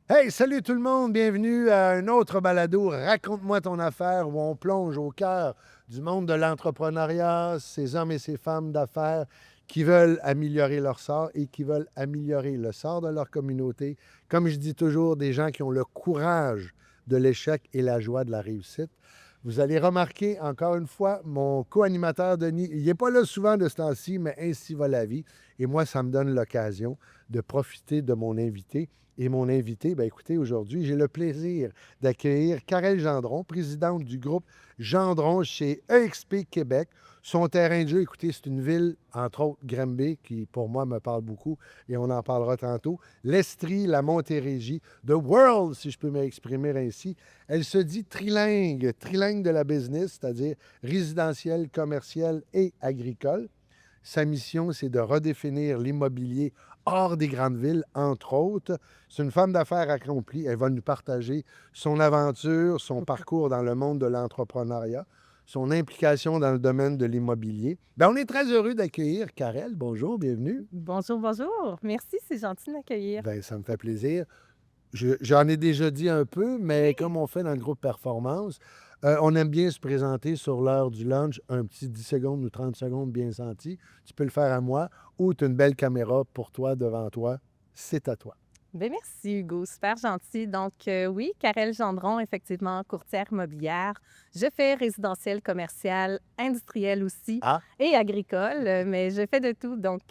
Hey, salut tout le monde, bienvenue à un autre balado Raconte-moi ton affaire où on plonge au cœur du monde de l'entrepreneuriat, ces hommes et ces femmes d'affaires qui veulent améliorer leur sort et qui veulent améliorer le sort de leur communauté. Comme je dis toujours, des gens qui ont le courage de l'échec et la joie de la réussite. Vous allez remarquer, encore une fois, mon co-animateur Denis, il n'est pas là souvent de ce temps-ci, mais ainsi va la vie. Et moi, ça me donne l'occasion de profiter de mon invité. Et mon invité, bien écoutez, aujourd'hui, j'ai le plaisir d'accueillir Karel Gendron, présidente du groupe Gendron chez EXP Québec. Son terrain de jeu, écoutez, c'est une ville, entre autres, Granby, qui pour moi me parle beaucoup, et on en parlera tantôt. L'Estrie, la Montérégie, The World, si je peux m'exprimer ainsi. Elle se dit trilingue, trilingue de la business, c'est-à-dire résidentiel, commercial et agricole. Sa mission, c'est de redéfinir l'immobilier hors des grandes villes, entre autres. C'est une femme d'affaires accomplie. Elle va nous partager son aventure, son parcours dans le monde de l'entrepreneuriat, son implication dans le domaine de l'immobilier. Bien, on est très heureux d'accueillir Karel. Bonjour, bienvenue. Bonjour, bonjour. Merci, c'est gentil de m'accueillir. Bien, ça me fait plaisir. J'en ai déjà dit un peu, mais Oui. comme on fait dans le groupe Performance, on aime bien se présenter sur l'heure du lunch, un petit 10 secondes ou 30 secondes bien senti. Tu peux le faire à moi ou tu as une belle caméra pour toi, devant toi. C'est à toi. Bien, merci Hugo, super gentil. Donc, oui, Karel Gendron, effectivement, courtière immobilière. Je fais résidentiel, commercial, industriel aussi Ah, et agricole, mais je fais de tout. Donc,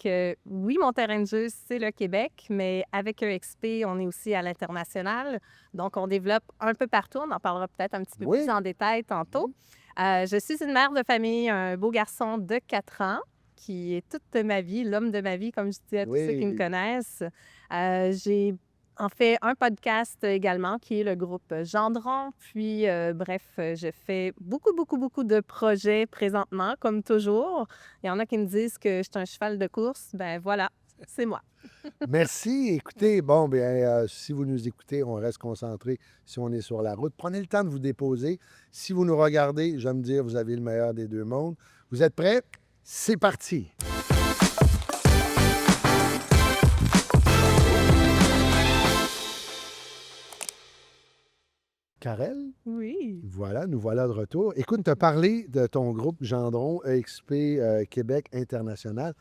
oui, mon terrain de jeu, c'est le Québec, mais avec EXP, on est aussi à l'international. Donc, on développe un peu partout. On en parlera peut-être un petit peu plus oui. en détail tantôt. Je suis une mère de famille, un beau garçon de 4 ans qui est toute ma vie, l'homme de ma vie, comme je dis à tous ceux qui me Oui. connaissent. J'ai en fait un podcast également qui est le groupe Gendron. Puis, bref, je fais beaucoup, beaucoup, beaucoup de projets présentement, comme toujours. Il y en a qui me disent que je suis un cheval de course. Ben voilà, c'est moi. Merci. Écoutez, bon, bien, si vous nous écoutez, on reste concentré si on est sur la route. Prenez le temps de vous déposer. Si vous nous regardez, je vais me dire, vous avez le meilleur des deux mondes. Vous êtes prêts? C'est parti. Karel? Oui. Voilà, nous voilà de retour. Écoute, tu as parlé de ton groupe Gendron EXP Québec International.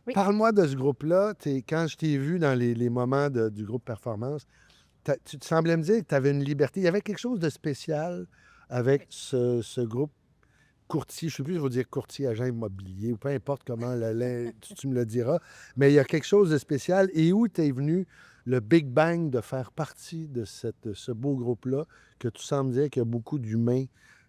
Oui. Parle-moi de ce groupe-là. Quand je t'ai vu dans les moments du groupe Performance, tu te semblais me dire que tu avais une liberté. Il y avait quelque chose de spécial avec ce groupe courtier. Je ne sais plus, je vais dire courtier, agent immobilier, ou peu importe comment tu me le diras. Mais il y a quelque chose de spécial. Et où t'es venu le Big Bang de faire partie de ce beau groupe-là, que tu sembles dire qu'il y a beaucoup d'humains,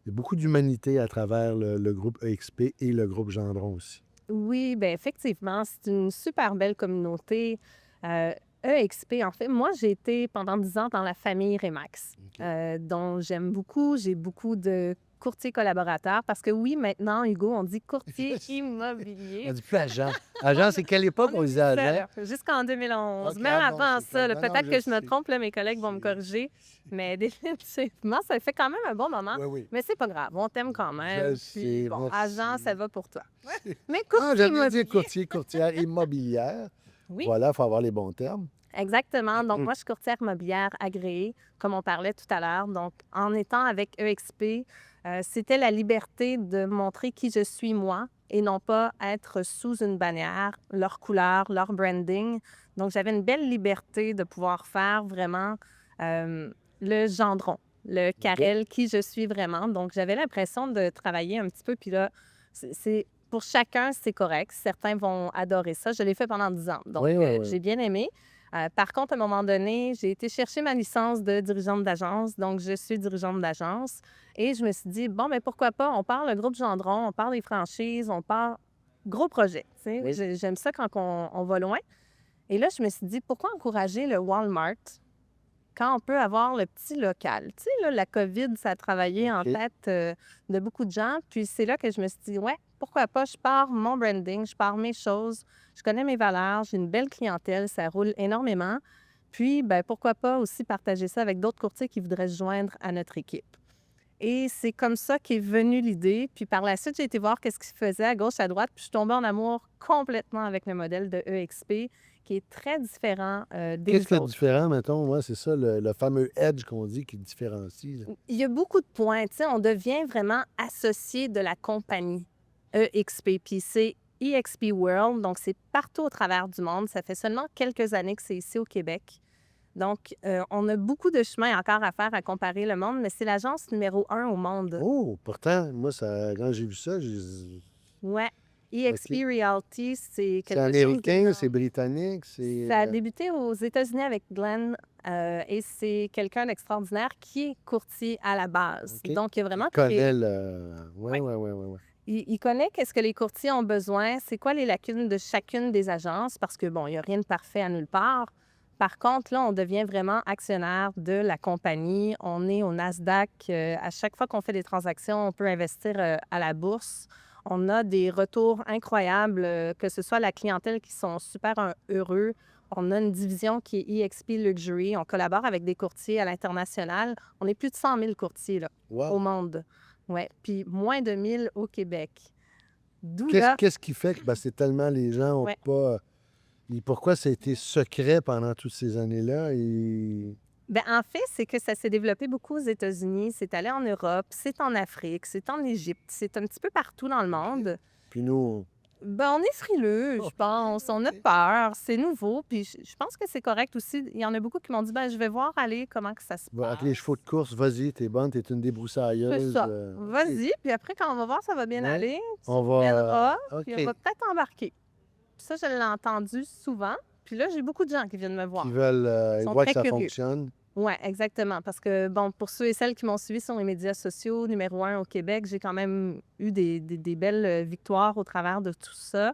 il y a beaucoup d'humanité à travers le groupe EXP et le groupe Gendron aussi. Oui, bien effectivement, c'est une super belle communauté. Heu, EXP, en fait, moi, j'ai été pendant 10 ans dans la famille Remax, OK. dont j'aime beaucoup. J'ai beaucoup de courtiers collaborateurs parce que oui, maintenant, Hugo, on dit courtier On immobilier. dit plus agent. Agent, c'est quelle époque On on a mis disait ça, agent? là, jusqu'en 2011. OK, Même ah bon, avant c'est ça, comme. là, Non, non, peut-être je que je me sais. trompe, là, mes collègues vont me C'est. corriger, mais définitivement, ça fait quand même un bon moment. Oui, oui. Mais c'est pas grave, on t'aime quand Je même. Puis sais, bon, agent, ça merci. va pour toi. Mais Ah, courtier j'aime mieux dire immobilier, courtier, courtière immobilière. oui. Voilà, il faut avoir les bons termes. Exactement. Donc, Mmh. moi, je suis courtière immobilière agréée, comme on parlait tout à l'heure. Donc, en étant avec EXP, c'était la liberté de montrer qui je suis moi et non pas être sous une bannière, leur couleur, leur branding. Donc, j'avais une belle liberté de pouvoir faire vraiment euh, le gendron, le OK. carrel, qui je suis vraiment. Donc, j'avais l'impression de travailler un petit peu. Puis là, pour chacun, c'est correct. Certains vont adorer ça. Je l'ai fait pendant 10 ans. Donc, Oui, oui, oui. j'ai bien aimé. Par contre, à un moment donné, j'ai été chercher ma licence de dirigeante d'agence. Donc, je suis dirigeante d'agence. Et je me suis dit, bon, mais pourquoi pas? On parle le groupe Gendron, on parle des franchises, on parle gros projet. Tu sais. Oui. J'aime ça quand on va loin. Et là, je me suis dit, pourquoi encourager le Walmart quand on peut avoir le petit local? Tu sais, là, la COVID, ça a travaillé en OK. tête de beaucoup de gens. Puis c'est là que je me suis dit, ouais, pourquoi pas? Je pars mon branding, je pars mes choses, je connais mes valeurs, j'ai une belle clientèle, ça roule énormément. Puis, ben, pourquoi pas aussi partager ça avec d'autres courtiers qui voudraient se joindre à notre équipe. Et c'est comme ça qu'est venue l'idée. Puis par la suite, j'ai été voir qu'est-ce qu'ils faisaient à gauche, à droite, puis je suis tombée en amour complètement avec le modèle de EXP, qui est très différent des Qu'est-ce qui est autres. différent, mettons? Moi, c'est ça, le fameux edge qu'on dit qui le différencie. Là. Il y a beaucoup de points, tu sais, on devient vraiment associé de la compagnie EXP, puis c'est EXP World, donc c'est partout au travers du monde. Ça fait seulement quelques années que c'est ici au Québec. Donc, on a beaucoup de chemin encore à faire à comparer le monde, mais c'est l'agence numéro 1 au monde. Oh, pourtant, moi, quand j'ai vu ça, Ouais. EXP OK. Realty, c'est C'est quelque chose américain, d'énorme. c'est britannique, c'est... Ça a débuté aux États-Unis avec Glenn et c'est quelqu'un d'extraordinaire qui est courtier à la base. OK. Donc, il a vraiment Il connaît créé. le... Oui, Ouais. oui, oui, oui. Il connaît qu'est-ce que les courtiers ont besoin, c'est quoi les lacunes de chacune des agences, parce que, bon, il n'y a rien de parfait à nulle part. Par contre, là, on devient vraiment actionnaire de la compagnie. On est au Nasdaq. À chaque fois qu'on fait des transactions, on peut investir à la bourse. On a des retours incroyables, que ce soit la clientèle qui sont super heureux. On a une division qui est EXP Luxury. On collabore avec des courtiers à l'international. On est plus de 100 000 courtiers là, au Wow! monde. Ouais. Puis moins de 1000 au Québec. D'où là, Qu'est-ce qui fait que c'est tellement les gens ont ouais. pas... Pourquoi ça a été secret pendant toutes ces années-là? Ben, en fait, c'est que ça s'est développé beaucoup aux États-Unis, c'est allé en Europe, c'est en Afrique, c'est en Égypte, c'est un petit peu partout dans le monde. Puis nous, Ben, on est frileux, je pense, on a peur, c'est nouveau, puis je pense que c'est correct aussi. Il y en a beaucoup qui m'ont dit, ben, je vais voir aller comment que ça se avec les chevaux de passe. course, vas-y, t'es bonne, t'es une C'est débroussailleuse. ça. OK. Vas-y, puis après, quand on va voir, ça va bien Ouais. aller, tu On te mèneras, va... puis OK. on va peut-être embarquer. Puis ça, je l'ai entendu souvent. Puis là, j'ai beaucoup de gens qui viennent me Qui voir. veulent... Ils ils sont voient que très ça curieux. fonctionne. Oui, exactement. Parce que, bon, pour ceux et celles qui m'ont suivi sur les médias sociaux, numéro 1 au Québec, j'ai quand même eu des belles victoires au travers de tout ça.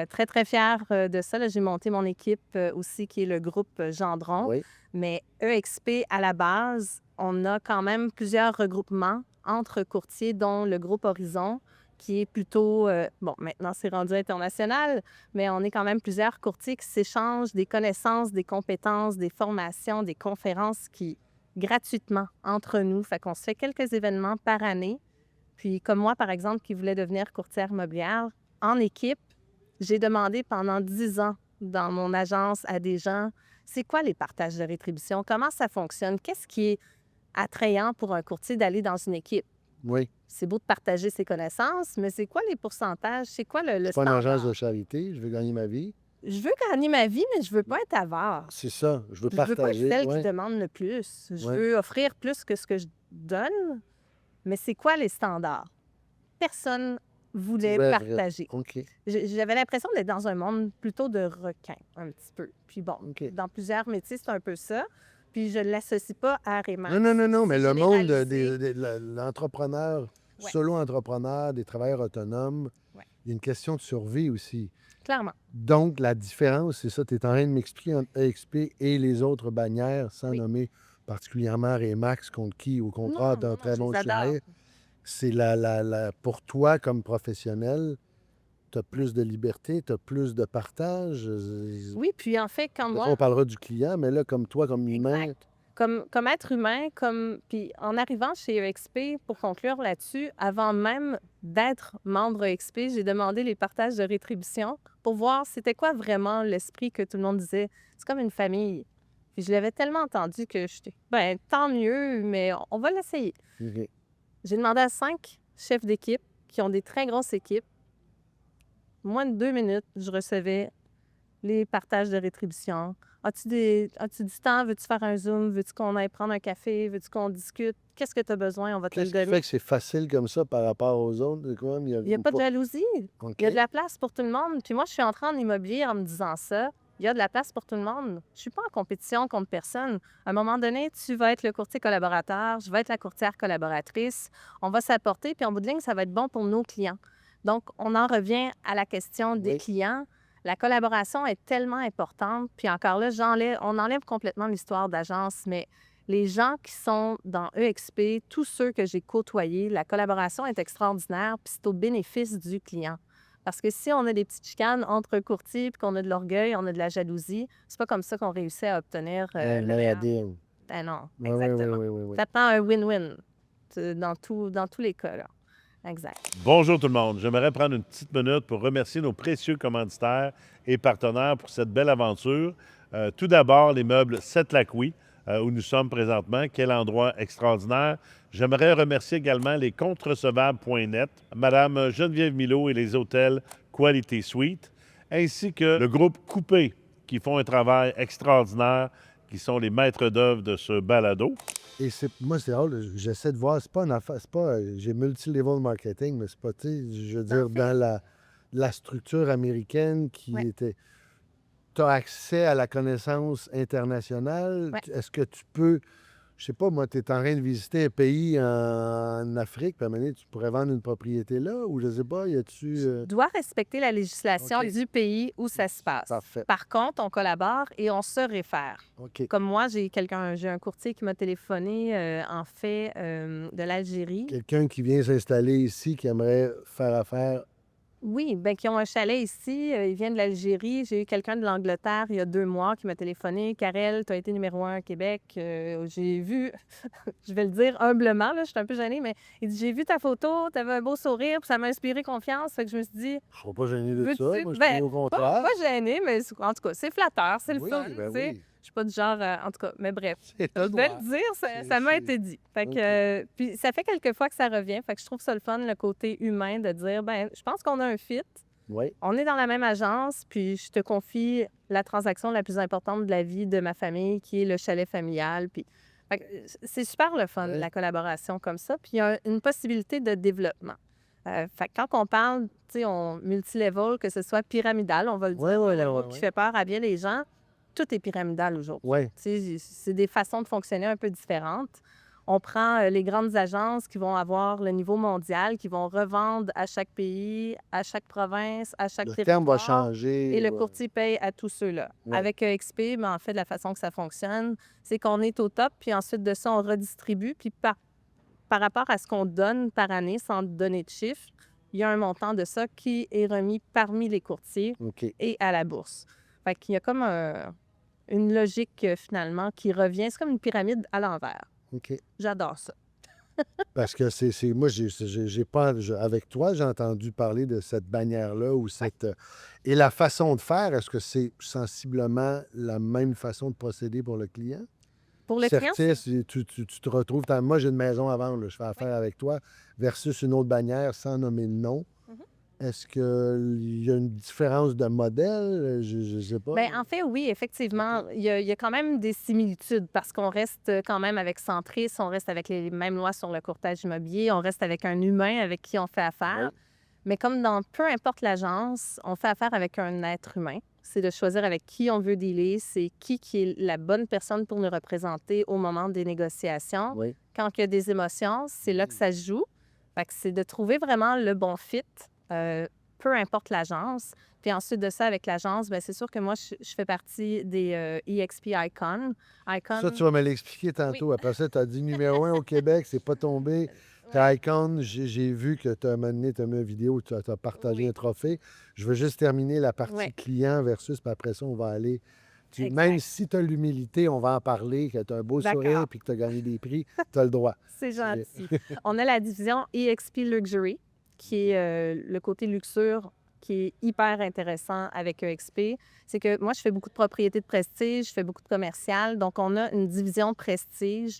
Très, très fière de ça. Là, j'ai monté mon équipe aussi, qui est le groupe Gendron. Oui. Mais EXP, à la base, on a quand même plusieurs regroupements entre courtiers, dont le groupe Horizon, qui est plutôt, bon, maintenant c'est rendu international, mais on est quand même plusieurs courtiers qui s'échangent des connaissances, des compétences, des formations, des conférences gratuitement entre nous. Fait qu'on se fait quelques événements par année. Puis comme moi, par exemple, qui voulais devenir courtière immobilière, en équipe, j'ai demandé pendant 10 ans dans mon agence à des gens, c'est quoi les partages de rétribution? Comment ça fonctionne? Qu'est-ce qui est attrayant pour un courtier d'aller dans une équipe? Oui. C'est beau de partager ses connaissances, mais c'est quoi les pourcentages? C'est quoi le C'est pas une agence standard? de charité, je veux gagner ma vie. Je veux gagner ma vie, mais je veux pas être avare. C'est ça, je veux Je veux pas être partager. celle qui Ouais. demande le plus. Je Ouais. veux offrir plus que ce que je donne, mais c'est quoi les standards? Personne voulait Ouais, partager. OK. J'avais l'impression d'être dans un monde plutôt de requins, un petit peu. Puis bon, OK. dans plusieurs métiers, c'est un peu ça. Puis je ne l'associe pas à Remax. Non, mais C'est le monde généralisé. de l'entrepreneur, Ouais. solo-entrepreneur, des travailleurs autonomes, Ouais. il y a une question de survie aussi. Clairement. Donc, la différence, c'est ça, tu es en train de m'expliquer entre EXP et les autres bannières, sans Oui. nommer particulièrement Remax, contre qui, au contraire, tu as un très je bon les adore. chien. C'est pour toi, comme professionnel, tu as plus de liberté, tu as plus de partage. Oui, puis en fait, quand Après, moi, on parlera du client, mais là, comme toi, comme humain, exact. Comme être humain, puis en arrivant chez EXP, pour conclure là-dessus, avant même d'être membre EXP, j'ai demandé les partages de rétribution pour voir c'était quoi vraiment l'esprit que tout le monde disait. C'est comme une famille. Puis je l'avais tellement entendu que j'étais, ben tant mieux, mais on va l'essayer. OK. J'ai demandé à 5 chefs d'équipe qui ont des très grosses équipes. Moins de 2 minutes, je recevais les partages de rétribution. As-tu du temps? Veux-tu faire un Zoom? Veux-tu qu'on aille prendre un café? Veux-tu qu'on discute? Qu'est-ce que tu as besoin? On va te le Qu'est-ce qui donner. fait que c'est facile comme ça par rapport aux autres? C'est quoi? Il n'y a pas de jalousie. OK. Il y a de la place pour tout le monde. Puis moi, je suis entrée en immobilier en me disant ça. Il y a de la place pour tout le monde. Je suis pas en compétition contre personne. À un moment donné, tu vas être le courtier collaborateur, je vais être la courtière collaboratrice. On va s'apporter, puis en bout de ligne, ça va être bon pour nos clients. Donc, on en revient à la question des Oui. clients. La collaboration est tellement importante. Puis encore là, on enlève complètement l'histoire d'agence, mais les gens qui sont dans EXP, tous ceux que j'ai côtoyés, la collaboration est extraordinaire, puis c'est au bénéfice du client. Parce que si on a des petites chicanes entre courtiers, puis qu'on a de l'orgueil, on a de la jalousie, c'est pas comme ça qu'on réussit à obtenir le meilleur. Ben non, Oui, exactement. oui. Ça prend un win-win dans tous les cas, là. Exact. Bonjour tout le monde. J'aimerais prendre une petite minute pour remercier nos précieux commanditaires et partenaires pour cette belle aventure. Tout d'abord, les meubles Sept-Lac-Oui, où nous sommes présentement. Quel endroit extraordinaire. J'aimerais remercier également les comptes-recevables.net, Madame Geneviève Milot et les hôtels Quality Suite, ainsi que le groupe Coupé, qui font un travail extraordinaire, qui sont les maîtres d'œuvre de ce balado. Et moi, c'est drôle, j'essaie de voir, c'est pas une affaire, c'est pas, j'ai multi-level marketing, mais c'est pas, tu sais, je veux dire, Parfait. dans la structure américaine qui Ouais. était, tu as accès à la connaissance internationale. Ouais. Est-ce que tu peux, je sais pas, moi, tu es en train de visiter un pays en Afrique, puis à un moment donné, tu pourrais vendre une propriété là, ou je sais pas, y a-tu... Doit respecter la législation OK. du pays où ça se passe. Parfait. Par contre, on collabore et on se réfère. OK. Comme moi, j'ai un courtier qui m'a téléphoné, en fait, de l'Algérie. Quelqu'un qui vient s'installer ici, qui aimerait faire affaire. Oui, bien, qui ont un chalet ici, ils viennent de l'Algérie. J'ai eu quelqu'un de l'Angleterre il y a 2 mois qui m'a téléphoné: «Karel, tu as été numéro 1 à Québec, j'ai vu» je vais le dire humblement, là, je suis un peu gênée, mais il dit: «J'ai vu ta photo, tu avais un beau sourire, puis ça m'a inspiré confiance». Fait que je me suis dit: Je ne serais pas gêné de ça. «Veux-tu» Moi, je ben, suis au pas contraire. pas gênée, mais en tout cas, c'est flatteur, c'est le Oui, fun, ben tu sais? oui. Je suis pas du genre, en tout cas, mais bref. C'est Je le vais droit. le dire, C'est- ça m'a c'est- été dit. Fait que, OK. puis ça fait quelques fois que ça revient, fait que je trouve ça le fun, le côté humain de dire: «Ben, je pense qu'on a un fit, Oui. on est dans la même agence, puis je te confie la transaction la plus importante de la vie de ma famille, qui est le chalet familial». Puis fait que, c'est super le fun, Ouais. la collaboration comme ça, puis il y a une possibilité de développement. Fait que quand on parle, tu sais, on multi-level, que ce soit pyramidal, on va le dire, Oui, oui, un oui, mot qui fait peur à bien les gens, tout est pyramidal aujourd'hui. oui. Tu sais, c'est des façons de fonctionner un peu différentes. On prend les grandes agences qui vont avoir le niveau mondial, qui vont revendre à chaque pays, à chaque province, à chaque Le terme va territoire. changer. Et le ouais. courtier paye à tous ceux-là. Ouais. Avec EXP, mais en fait, la façon que ça fonctionne, c'est qu'on est au top, puis ensuite de ça, on redistribue. Puis par rapport à ce qu'on donne par année, sans donner de chiffre, il y a un montant de ça qui est remis parmi les courtiers OK. et à la bourse. Fait qu'il y a comme une logique, finalement, qui revient. C'est comme une pyramide à l'envers. OK. J'adore ça. Parce que moi, j'ai pas, avec toi, j'ai entendu parler de cette bannière-là ou cette. Et la façon de faire, est-ce que c'est sensiblement la même façon de procéder pour le client? Pour le client, Certis, tu te retrouves. Moi, j'ai une maison à vendre, là, je fais affaire avec toi, versus une autre bannière sans nommer le nom. Mhm. Est-ce qu'il y a une différence de modèle? Je ne sais pas. bien, en fait, oui, effectivement, il y a quand même des similitudes parce qu'on reste quand même avec Centris, on reste avec les mêmes lois sur le courtage immobilier, on reste avec un humain avec qui on fait affaire. Oui. Mais comme dans peu importe l'agence, on fait affaire avec un être humain. C'est de choisir avec qui on veut dealer, c'est qui est la bonne personne pour nous représenter au moment des négociations. Oui. Quand il y a des émotions, c'est là que ça se joue. Fait que c'est de trouver vraiment le bon fit, peu importe l'agence. Puis ensuite de ça, avec l'agence, bien, c'est sûr que moi, je fais partie des EXP Icon. Ça, tu vas me l'expliquer tantôt. Après ça, tu as dit numéro 1 au Québec, c'est pas tombé. T'es Icon, j'ai vu que tu as mis une vidéo où tu as partagé Oui. un trophée. Je veux juste terminer la partie Ouais. client versus, puis après ça, on va aller. Exact. Même si tu as l'humilité, on va en parler, que tu as un beau D'accord. sourire puis que tu as gagné des prix, tu as le droit. C'est gentil. On a la division EXP Luxury, qui est le côté luxure, qui est hyper intéressant avec EXP. C'est que moi, je fais beaucoup de propriétés de prestige, je fais beaucoup de commercial. Donc, on a une division prestige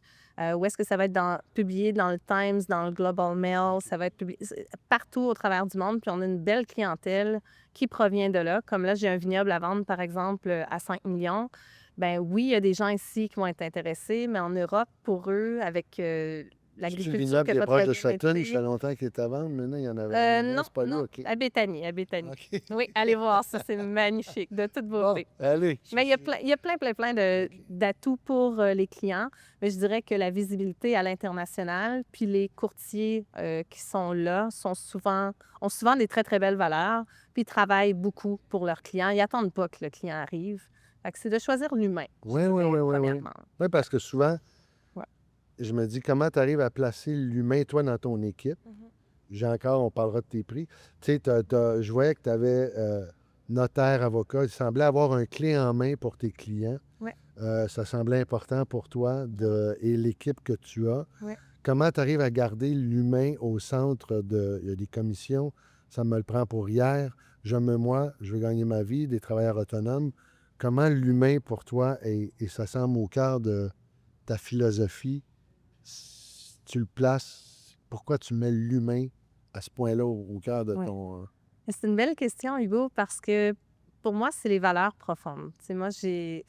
où est-ce que ça va être publié dans le Times, dans le Global Mail, ça va être publié partout au travers du monde. Puis, on a une belle clientèle qui provient de là. Comme là, j'ai un vignoble à vendre, par exemple, à 5 millions. Ben oui, il y a des gens ici qui vont être intéressés, mais en Europe, pour eux, avec l'agriculture vignoble qui qui n'a est pas proche très de bien Sutton, été. ça fait longtemps qu'il est à vendre. Maintenant, il y en avait. Non, c'est pas non, là, OK. à Béthanie, à Béthanie. OK. Oui, allez voir ça, c'est magnifique, de toute beauté. Bon, allez. Mais il y a plein d'atouts pour les clients. Mais je dirais que la visibilité à l'international, puis les courtiers qui sont là ont souvent des très, très belles valeurs, puis ils travaillent beaucoup pour leurs clients. Ils n'attendent pas que le client arrive. Fait que c'est de choisir l'humain, je Oui, dirais, oui. premièrement. Oui, parce que souvent, Ouais. je me dis, comment tu arrives à placer l'humain, toi, dans ton équipe? On parlera de tes prix. Tu sais, je voyais que tu avais notaire, avocat. Il semblait avoir un clé en main pour tes clients. Ouais. Ça semblait important pour toi et l'équipe que tu as. Ouais. comment tu arrives à garder l'humain au centre de... Il y a des commissions, ça me le prend pour hier, je veux gagner ma vie, des travailleurs autonomes. Comment l'humain, pour toi, et ça semble au cœur de ta philosophie, tu le places, pourquoi tu mets l'humain à ce point-là au cœur de Oui. ton... C'est une belle question, Hugo, parce que pour moi, c'est les valeurs profondes. Tu sais, moi, je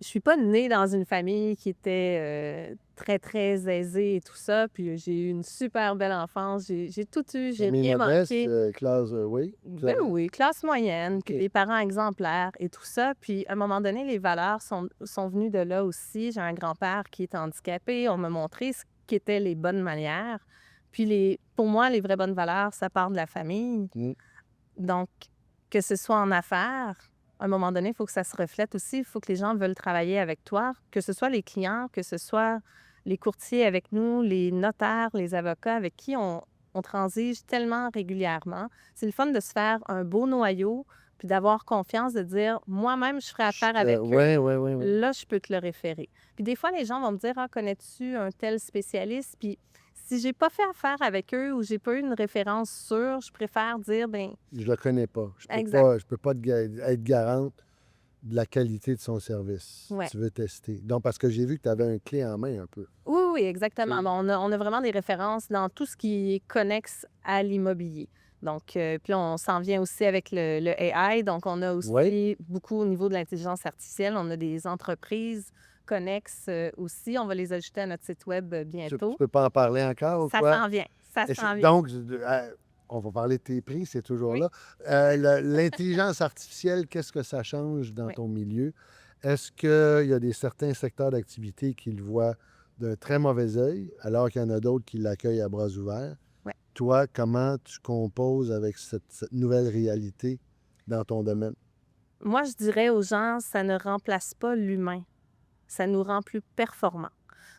suis pas née dans une famille qui était très, très aisée et tout ça. Puis j'ai eu une super belle enfance. J'ai tout eu, j'ai famille rien modeste, manqué. classe, oui. Ben oui, classe moyenne, puis OK. des parents exemplaires et tout ça. Puis à un moment donné, les valeurs sont venues de là aussi. J'ai un grand-père qui est handicapé. On m'a montré ce qu'étaient les bonnes manières. Puis pour moi, les vraies bonnes valeurs, ça part de la famille. Mm. Donc, que ce soit en affaires, à un moment donné, il faut que ça se reflète aussi. Il faut que les gens veulent travailler avec toi, que ce soit les clients, que ce soit les courtiers avec nous, les notaires, les avocats avec qui on transige tellement régulièrement. C'est le fun de se faire un beau noyau, puis d'avoir confiance, de dire, moi-même, je ferai affaire avec eux. Oui. Là, je peux te le référer. Puis des fois, les gens vont me dire, ah, connais-tu un tel spécialiste? Puis si j'ai pas fait affaire avec eux ou j'ai pas eu une référence sûre, je préfère dire, ben Je le connais pas. exact. Je peux pas être garante de la qualité de son service. Ouais. Tu veux tester. Donc, parce que j'ai vu que tu avais un clé en main un peu. Oui, oui, exactement. Oui. Bon, on a vraiment des références dans tout ce qui est connexe à l'immobilier. Donc, puis là, on s'en vient aussi avec le AI. Donc, on a aussi Oui. beaucoup au niveau de l'intelligence artificielle. On a des entreprises connexes aussi. On va les ajouter à notre site web Tu bientôt. peux pas en parler encore ou Ça quoi? s'en vient. Ça s'en vient. Donc, on va parler de tes prix, c'est toujours Oui. là. L'intelligence artificielle, qu'est-ce que ça change dans Oui. ton milieu? Est-ce qu'il y a certains secteurs d'activité qui le voient d'un très mauvais œil, alors qu'il y en a d'autres qui l'accueillent à bras ouverts? Oui. Toi, comment tu composes avec cette nouvelle réalité dans ton domaine? Moi, je dirais aux gens, ça ne remplace pas l'humain. Ça nous rend plus performants.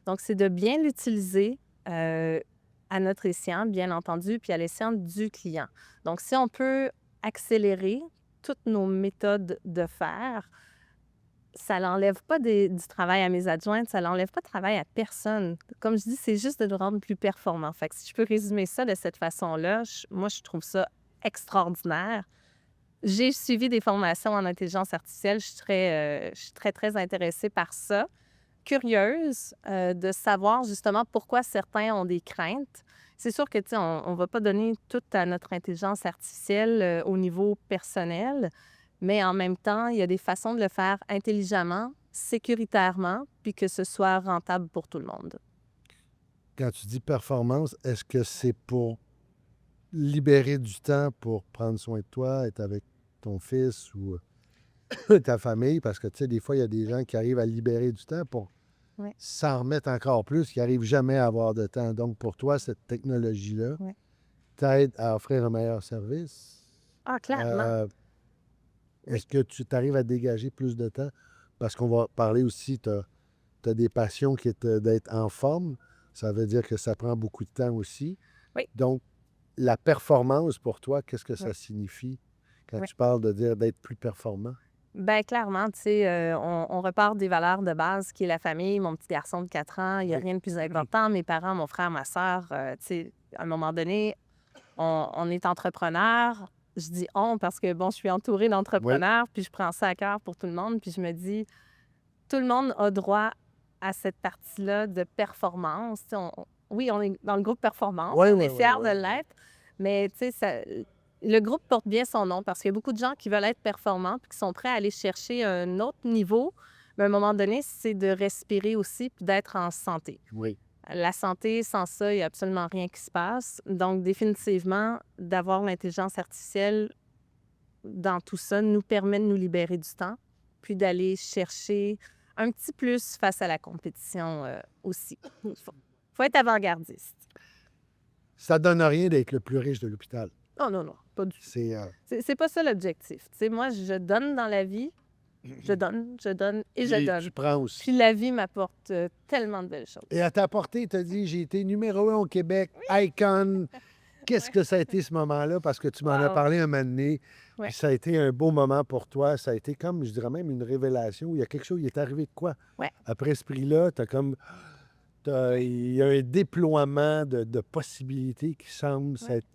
Donc, c'est de bien l'utiliser à notre escient, bien entendu, puis à l'escient du client. Donc, si on peut accélérer toutes nos méthodes de faire, ça n'enlève pas du travail à mes adjointes, ça n'enlève pas de travail à personne. Comme je dis, c'est juste de nous rendre plus performants. Fait que si je peux résumer ça de cette façon-là, moi, je trouve ça extraordinaire. J'ai suivi des formations en intelligence artificielle. Je suis très, très intéressée par ça. Curieuse de savoir justement pourquoi certains ont des craintes. C'est sûr que, tu sais, on ne va pas donner toute à notre intelligence artificielle au niveau personnel, mais en même temps, il y a des façons de le faire intelligemment, sécuritairement, puis que ce soit rentable pour tout le monde. Quand tu dis performance, est-ce que c'est pour libérer du temps pour prendre soin de toi, être avec ton fils ou ta famille? Parce que, tu sais, des fois, il y a des gens qui arrivent à libérer du temps pour Oui. s'en remettre encore plus, qui n'arrivent jamais à avoir de temps. Donc, pour toi, cette technologie-là Oui. t'aide à offrir un meilleur service. Ah, clairement. Est-ce que tu t'arrives à dégager plus de temps? Parce qu'on va parler aussi, tu as des passions qui est d'être en forme. Ça veut dire que ça prend beaucoup de temps aussi. Oui. Donc, la performance pour toi, qu'est-ce que ça Oui. signifie quand Oui. tu parles de dire d'être plus performant? Bien, clairement, tu sais, on repart des valeurs de base qui est la famille. Mon petit garçon de 4 ans, il n'y a Oui. rien de plus important. Mes parents, mon frère, ma sœur, tu sais, à un moment donné, on est entrepreneur. Je dis on parce que, bon, je suis entourée Oui. d'entrepreneurs, puis je prends ça à cœur pour tout le monde. Puis je me dis, tout le monde a droit à cette partie-là de performance. Tu sais, oui, on est dans le groupe performance, Oui, on oui, est oui, fiers oui. de l'être, mais tu sais, le groupe porte bien son nom parce qu'il y a beaucoup de gens qui veulent être performants puis qui sont prêts à aller chercher un autre niveau. Mais à un moment donné, c'est de respirer aussi puis d'être en santé. Oui. La santé, sans ça, il n'y a absolument rien qui se passe. Donc, définitivement, d'avoir l'intelligence artificielle dans tout ça nous permet de nous libérer du temps puis d'aller chercher un petit plus face à la compétition aussi. Faut être avant-gardiste. Ça donne rien d'être le plus riche de l'hôpital. Oh non, pas du tout. C'est C'est pas ça l'objectif. Tu sais, moi, je donne dans la vie, je donne et je donne. Tu prends aussi. Puis la vie m'apporte tellement de belles choses. Et à ta portée, tu as dit, j'ai été numéro 1 au Québec, Icon. Qu'est-ce que ça a été ce moment-là? Parce que tu m'en as Wow. parlé un moment donné, Ouais. puis ça a été un beau moment pour toi. Ça a été comme, je dirais même, une révélation. Il y a quelque chose, il est arrivé de quoi? Ouais. Après ce prix-là, tu il y a un déploiement de possibilités qui semble Ouais. s'être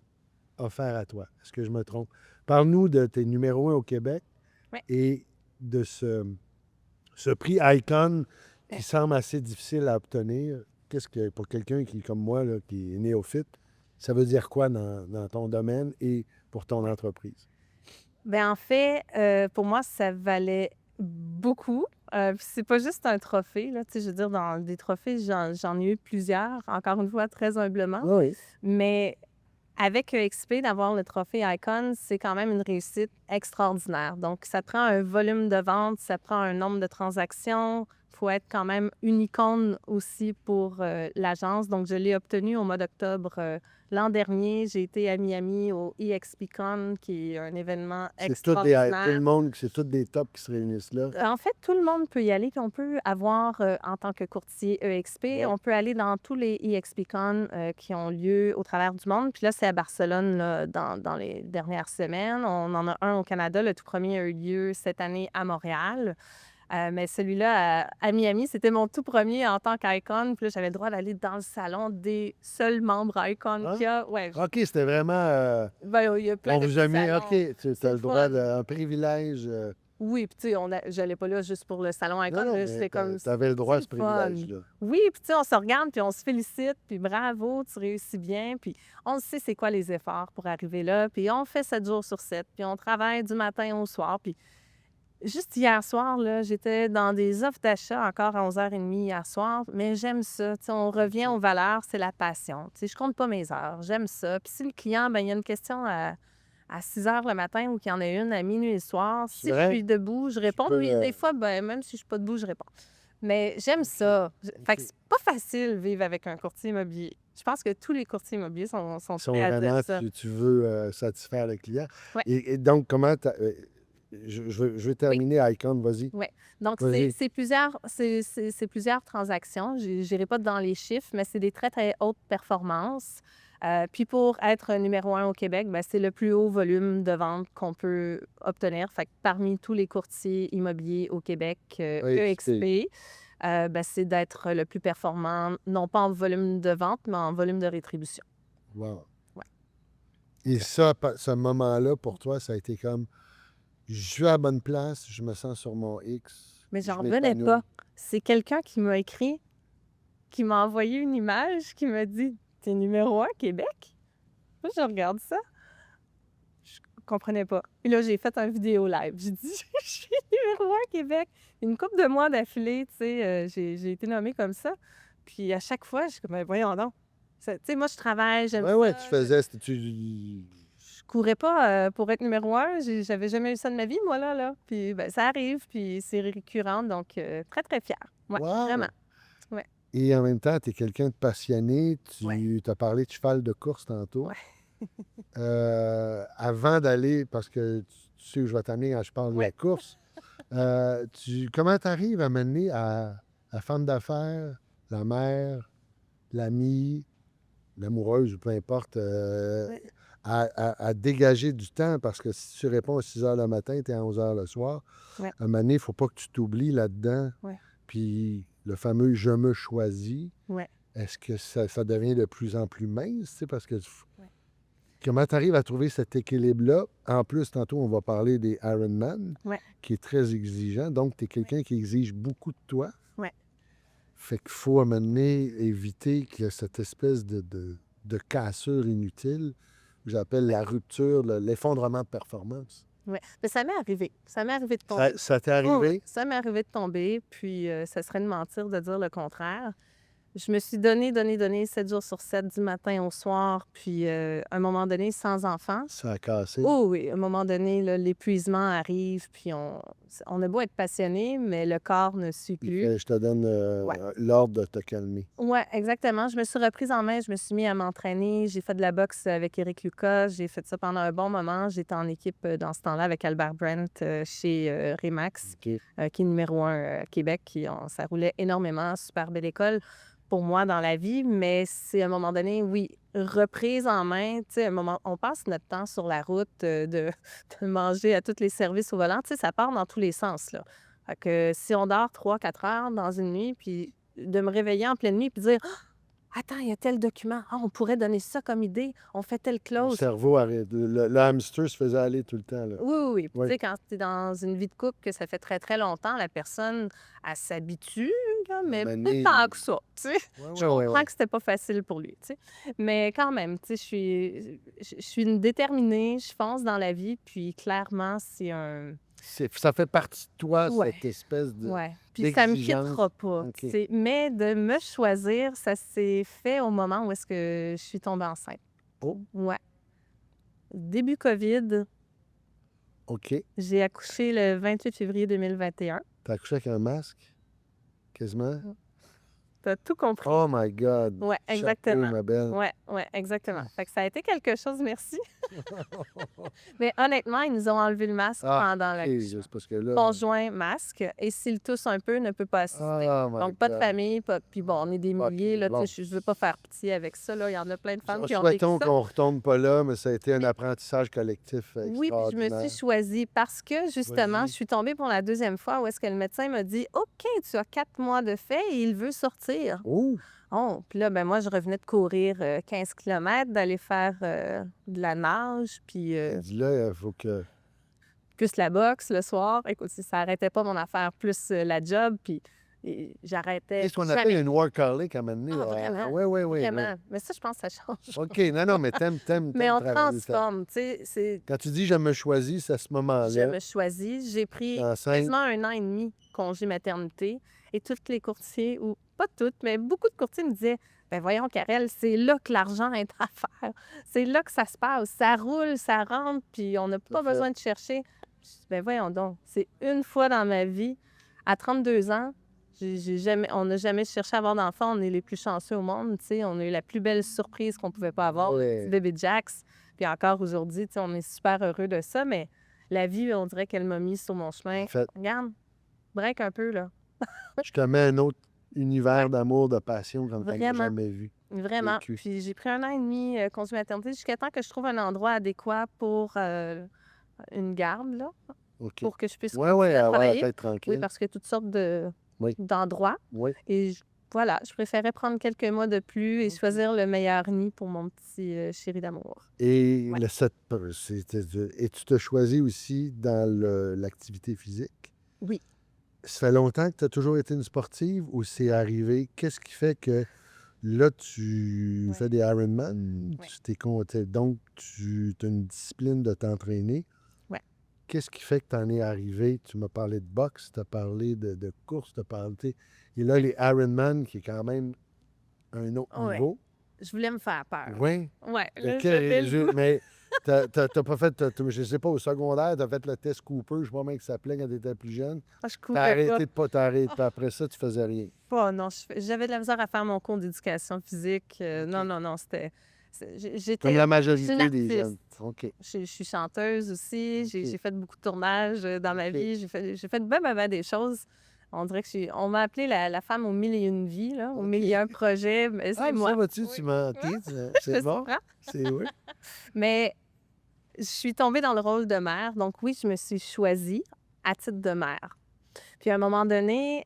offert à toi. Est-ce que je me trompe? Parle-nous de tes numéros 1 au Québec Ouais. et de ce prix Icon qui Ouais. semble assez difficile à obtenir. Qu'est-ce que, pour quelqu'un qui, comme moi, là, qui est néophyte, ça veut dire quoi dans ton domaine et pour ton entreprise? Ben, en fait, pour moi, ça valait beaucoup. Puis c'est pas juste un trophée, là, tu sais, je veux dire, dans des trophées, j'en ai eu plusieurs, encore une fois, très humblement. Oui. Mais avec EXP, d'avoir le trophée Icon, c'est quand même une réussite extraordinaire. Donc, ça prend un volume de vente, ça prend un nombre de transactions. Il faut être quand même une icône aussi pour l'agence. Donc, je l'ai obtenu au mois d'octobre l'an dernier. J'ai été à Miami au EXPCon, qui est un événement C'est tout le extraordinaire. monde, c'est tous des tops qui se réunissent là. En fait, tout le monde peut y aller, puis on peut avoir, en tant que courtier EXP, Ouais. on peut aller dans tous les EXPCon qui ont lieu au travers du monde. Puis là, c'est à Barcelone là, dans les dernières semaines. On en a un au Canada. Le tout premier a eu lieu cette année à Montréal. Mais celui-là, à Miami, c'était mon tout premier en tant qu'Icon. Puis là, j'avais le droit d'aller dans le salon des seuls membres Icon Ah? qu'il y a. Ouais, OK, c'était vraiment... ben, il y a plein on de vous a petits mis... salons. OK, tu C'est as le le droit fun. un privilège. Oui, puis tu sais, j'allais pas là juste pour le salon Non, Icon, non, là, mais c'était comme, tu avais le droit à c'est ce le fun. privilège-là. Oui, puis tu sais, on se regarde, puis on se félicite, puis bravo, tu réussis bien, puis on sait c'est quoi les efforts pour arriver là, puis on fait 7 jours sur 7, puis on travaille du matin au soir, puis juste hier soir, là, j'étais dans des offres d'achat encore à 11h30 hier soir, mais j'aime ça, tu sais, on revient aux valeurs, c'est la passion, tu sais, je compte pas mes heures, j'aime ça, puis si le client, ben il y a une question à 6h le matin ou qu'il y en a une à minuit le soir. C'est Si je vrai? suis debout, je réponds. peux, Puis des fois, ben, même si je suis pas debout, je réponds. Mais j'aime ça. Fait que OK. c'est pas facile vivre avec un courtier immobilier. Je pense que tous les courtiers immobiliers sont Ils sont prêts à dire vraiment, ça. tu veux satisfaire le client. Ouais. Et donc, comment je vais terminer Icon, vas-y. Oui. Donc, Vas-y. c'est plusieurs transactions. Je n'irai pas dans les chiffres, mais c'est des très, très hautes performances. Puis pour être numéro 1 au Québec, ben, c'est le plus haut volume de vente qu'on peut obtenir. Fait que parmi tous les courtiers immobiliers au Québec, Oui, EXP, ben, c'est d'être le plus performant, non pas en volume de vente, mais en volume de rétribution. Wow. Ouais. Et ça, ce moment-là, pour toi, ça a été comme, je suis à la bonne place, je me sens sur mon X. Mais je j'en revenais m'épanouis. pas. C'est quelqu'un qui m'a écrit, qui m'a envoyé une image, qui m'a dit « T'es numéro 1 Québec? » Moi, je regarde ça. Je comprenais pas. Et là, j'ai fait un vidéo live. J'ai dit « Je suis numéro 1 Québec. » Une couple de mois d'affilée, tu sais, j'ai été nommée comme ça. Puis à chaque fois, je suis comme « Ben, voyons donc. » Tu sais, moi, je travaille, j'aime Ouais, ça. tu faisais... Je courais pas pour être numéro 1. J'avais jamais eu ça de ma vie, moi, là. Puis ben, ça arrive, puis c'est récurrent. Donc, très, très fière. Ouais, Wow! vraiment. Ouais. Et en même temps, tu es quelqu'un de passionné. Ouais. Tu as parlé de cheval de course tantôt. Ouais. Avant d'aller, parce que tu sais où je vais t'amener quand je parle de la Ouais. course, comment tu arrives à mener à la femme d'affaires, la mère, l'amie, l'amoureuse, ou peu importe, Ouais. à dégager du temps? Parce que si tu réponds à 6h le matin, tu es à 11h le soir. Ouais. À un moment donné, il ne faut pas que tu t'oublies là-dedans. Ouais. Puis le fameux « je me choisis », Ouais. est-ce que ça devient de plus en plus mince? Tu sais, parce que Ouais. comment tu arrives à trouver cet équilibre-là? En plus, tantôt, on va parler des Ironman, Ouais. qui est très exigeant. Donc, tu es quelqu'un qui exige beaucoup de toi. Ouais. Fait qu'il faut, à un moment donné, éviter qu'il y ait cette espèce de cassure inutile, que j'appelle la rupture, l'effondrement de performance. Ouais. Mais ça m'est arrivé. Ça m'est arrivé de tomber. Ça t'est Oui, arrivé? ça m'est arrivé de tomber, puis ça serait de mentir de dire le contraire. Je me suis donné 7 jours sur 7, du matin au soir, puis à un moment donné, sans enfant. Ça a cassé. Oh oui, à un moment donné, là, l'épuisement arrive, puis on a beau être passionné, mais le corps ne suit Puis plus. je te donne Ouais. l'ordre de te calmer. Oui, exactement. Je me suis reprise en main, je me suis mis à m'entraîner. J'ai fait de la boxe avec Éric Lucas. J'ai fait ça pendant un bon moment. J'étais en équipe dans ce temps-là avec Albert Brent chez Remax, OK. qui est numéro 1 Québec. Ça roulait énormément, super belle école pour moi dans la vie. Mais c'est à un moment donné, oui, reprise en main. Tu sais, on passe notre temps sur la route de manger à tous les services au volant. Tu sais, ça part dans tous les sens, là. Fait que si on dort 3-4 heures dans une nuit, puis de me réveiller en pleine nuit et dire «Ah, attends, il y a tel document. Ah, on pourrait donner ça comme idée. On fait telle Le clause.» cerveau arrête. Le hamster se faisait aller tout le temps, là. Oui, oui, oui. Puis, Oui. tu sais, quand tu es dans une vie de couple que ça fait très, très longtemps, la personne, elle s'habitue, là, mais pas Mané. tant que ça, tu sais. Ouais, Je ouais, ouais, comprends ouais. que c'était pas facile pour lui, tu sais. Mais quand même, tu sais, je suis une déterminée, je fonce dans la vie, puis clairement, c'est un... Ça fait partie de toi, Ouais, cette espèce ouais. Puis ça me d'exigence. quittera pas, OK. tu sais. Mais de me choisir, ça s'est fait au moment où est-ce que je suis tombée enceinte. Oh, Ouais. Début COVID, OK. j'ai accouché le 28 février 2021. T'as accouché avec un masque? Quasiment? T'as tout compris. Oh my God! Ouais, Chapeau, exactement. ma belle. Ouais, exactement. Fait que ça a été quelque chose, merci. Mais honnêtement, ils nous ont enlevé le masque Ah, pendant OK, l'accouchement. juste parce que là... Conjoint, masque, et s'il tousse un peu, ne peut pas assister. Oh my Donc, pas de God! famille, pas... Puis bon, on est des OK, milliers, là, tu bon. sais, je veux pas faire pitié avec ça, là. Il y en a plein de femmes qui ont vécu Souhaitons ça. qu'on retombe pas là, mais ça a été un Mais- apprentissage collectif Oui, puis je me extraordinaire. suis choisie parce que, justement, Vas-y. je suis tombée pour la deuxième fois où est-ce que le médecin m'a dit « OK, tu as 4 mois de fait et il veut sortir. » Oh! Oh, puis là, ben moi, je revenais de courir 15 km, d'aller faire de la nage, puis Dis-là, il faut que... plus la boxe le soir. Écoute, ça n'arrêtait pas mon affaire, plus la job, puis j'arrêtais Qu'est-ce qu'on appelle jamais. une workaholic à un moment donné? Ah, vraiment, Oui, oui, oui. vraiment. Mais ça, je pense que ça change. OK, non, mais t'aimes Mais on travailler. transforme, tu sais. Quand tu dis « je me choisis », c'est à ce Je moment-là. me choisis. J'ai pris T'es enceinte. quasiment 1 an et demi congé maternité, et toutes les courtiers, ou pas toutes, mais beaucoup de courtiers me disaient « Ben voyons, Karel, c'est là que l'argent est à faire. C'est là que ça se passe. Ça roule, ça rentre, puis on n'a pas fait. besoin de chercher. » Je dis « Ben voyons donc, c'est une fois dans ma vie, à 32 ans, on n'a jamais cherché à avoir d'enfant. On est les plus chanceux au monde, tu sais. On a eu la plus belle surprise qu'on pouvait pas avoir, Ouais. le petit bébé Jax. Puis encore aujourd'hui, tu sais, on est super heureux de ça, mais la vie, on dirait qu'elle m'a mis sur mon chemin. En fait, Regarde, break un peu, là. je te mets un autre univers d'amour, de passion comme tu n'as Vraiment. jamais vu. Vraiment. Vécu. Puis j'ai pris 1 an et demi congé maternité jusqu'à temps que je trouve un endroit adéquat pour une garde, là, OK. pour que je puisse Oui, oui, continuer à avoir la travailler. tête tranquille. Oui, parce qu'il y a toutes sortes Oui. d'endroits. Oui. Et voilà, je préférais prendre quelques mois de plus et OK. choisir le meilleur nid pour mon petit chéri d'amour. Et Ouais. et tu te choisis aussi dans l'activité physique? Oui. Ça fait longtemps que tu as toujours été une sportive ou c'est arrivé? Qu'est-ce qui fait que là, tu Ouais. fais des Ironman? Ouais. Donc, tu as une discipline de t'entraîner. Ouais. Qu'est-ce qui fait que tu en es arrivé? Tu m'as parlé de boxe, tu as parlé de course, tu as parlé... Et là, les Ironman, qui est quand même un autre Ouais. niveau. Je voulais me faire peur. Oui. Ouais, OK, là, j'avais le goût. mais t'as pas fait, je sais pas, au secondaire, tu as fait le test Cooper, je sais pas comment il s'appelait quand tu étais plus jeune. Ah, je Tu as courais arrêté de pas t'arrêter, puis après ça, tu faisais rien. pas. Non, j'avais de la misère à faire mon cours d'éducation physique. Non, c'était... J'étais... Comme la Je suis majorité une des jeunes. artiste. OK. Je suis chanteuse aussi. J'ai OK. fait beaucoup de tournages dans ma OK. vie. J'ai fait ben des choses. On dirait que on m'a appelée la femme aux 1001 vies, là, aux OK. 1001 projets. Mais Ah, c'est mais moi. ça, vois-tu, Oui. tu m'as... OK, Je c'est bon. comprends. C'est oui. Mais je suis tombée dans le rôle de mère. Donc oui, je me suis choisie à titre de mère. Puis à un moment donné,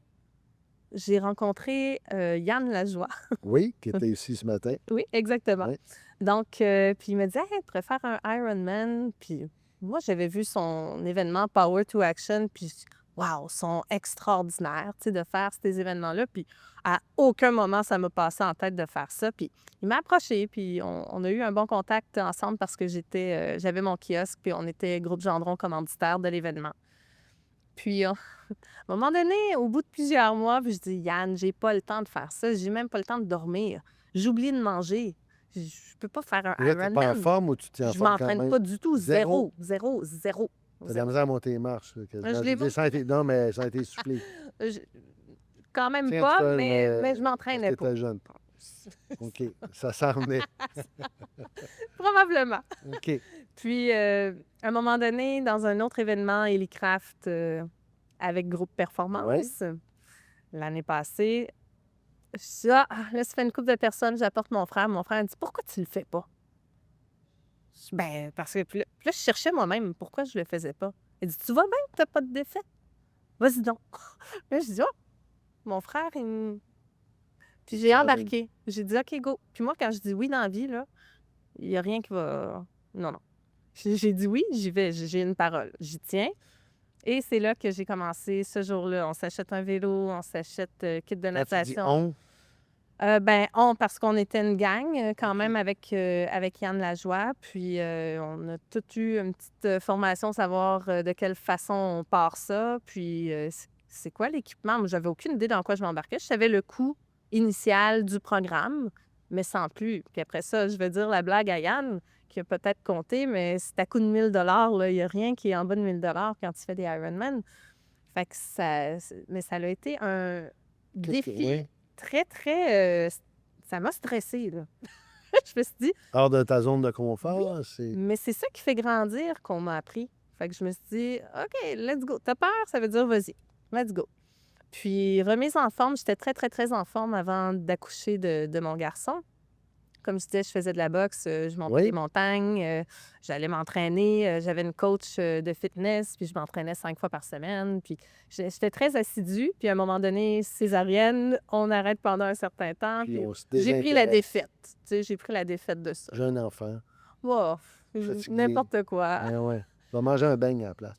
j'ai rencontré Yann Lajoie. Oui, qui était ici ce matin. Oui, exactement. Oui. Donc, puis il me dit, hey, tu pourrais faire un Ironman. Puis moi, j'avais vu son événement Power to Action. Puis, waouh, sont extraordinaires, tu sais, de faire ces événements-là. Puis à aucun moment, ça m'a passé en tête de faire ça. Puis il m'a approché. Puis on a eu un bon contact ensemble parce que j'avais mon kiosque. Puis on était groupe Gendron commanditaire de l'événement. Puis, à un moment donné, au bout de plusieurs mois, puis je dis, Yann, j'ai pas le temps de faire ça. J'ai même pas le temps de dormir. J'oublie de manger. Je peux pas faire un Et là, t'es pas en Ironman. forme ou tu t'es en Je forme quand m'entraîne même? pas du tout. Zéro. Zéro. T'as de la misère à monter les marches. Quasiment. Je l'ai veux dire, ça a été... Non, mais ça a été soufflé. Je- Quand même Tiens, pas, seul, mais je parce m'entraînais que pas. t'étais jeune. OK. Ça s'en venait. Probablement. OK. Puis, à un moment donné, dans un autre événement, Ellicraft, avec Groupe Performance, l'année passée, je dis, là, ça fait une couple de personnes, j'apporte mon frère. Mon frère me dit, pourquoi tu le fais pas? Je dis, ben, parce que. Puis là, je cherchais moi-même pourquoi je le faisais pas. Il dit, tu vas bien, t'as pas de défaite? Vas-y donc. Là, je dis, oh, mon frère, il Puis j'ai embarqué. J'ai dit, OK, go. Puis moi, quand je dis oui dans la vie, là, il n'y a rien qui va... Non, non. J'ai dit oui, j'y vais. J'ai une parole. J'y tiens. Et c'est là que j'ai commencé ce jour-là. On s'achète un vélo, on s'achète kit de Quand tu dis natation. Parce qu'on était une gang quand même avec Yann Lajoie. Puis on a tout eu une petite formation, savoir de quelle façon on part ça. Puis c'est quoi l'équipement? Moi, j'avais aucune idée dans quoi je m'embarquais. Je savais le coût initial du programme, mais sans plus. Puis après ça, je vais dire la blague à Yann, qui a peut-être compté, mais c'est à coût de 1 000 $, il n'y a rien qui est en bas de 1 000 $ quand tu fais des Ironman. Fait que mais ça a été un défi Oui. très, très... ça m'a stressée, là. Je me suis dit, Hors de ta zone de confort, c'est... mais c'est ça qui fait grandir qu'on m'a appris. Fait que je me suis dit, OK, let's go. T'as peur, ça veut dire vas-y, let's go. Puis, remise en forme, j'étais très, très, très en forme avant d'accoucher de mon garçon. Comme je disais, je faisais de la boxe, je montais des montagnes, j'allais m'entraîner, j'avais une coach de fitness, puis je m'entraînais 5 fois par semaine. Puis j'étais très assidue. Puis à un moment donné, césarienne, on arrête pendant un certain temps. Puis Puis on se j'ai pris la désintéresse. défaite. Tu sais, j'ai pris la défaite de ça. J'ai un enfant. Oh, Fatigué. n'importe quoi. Ah ouais. Je vais manger un beigne à la place.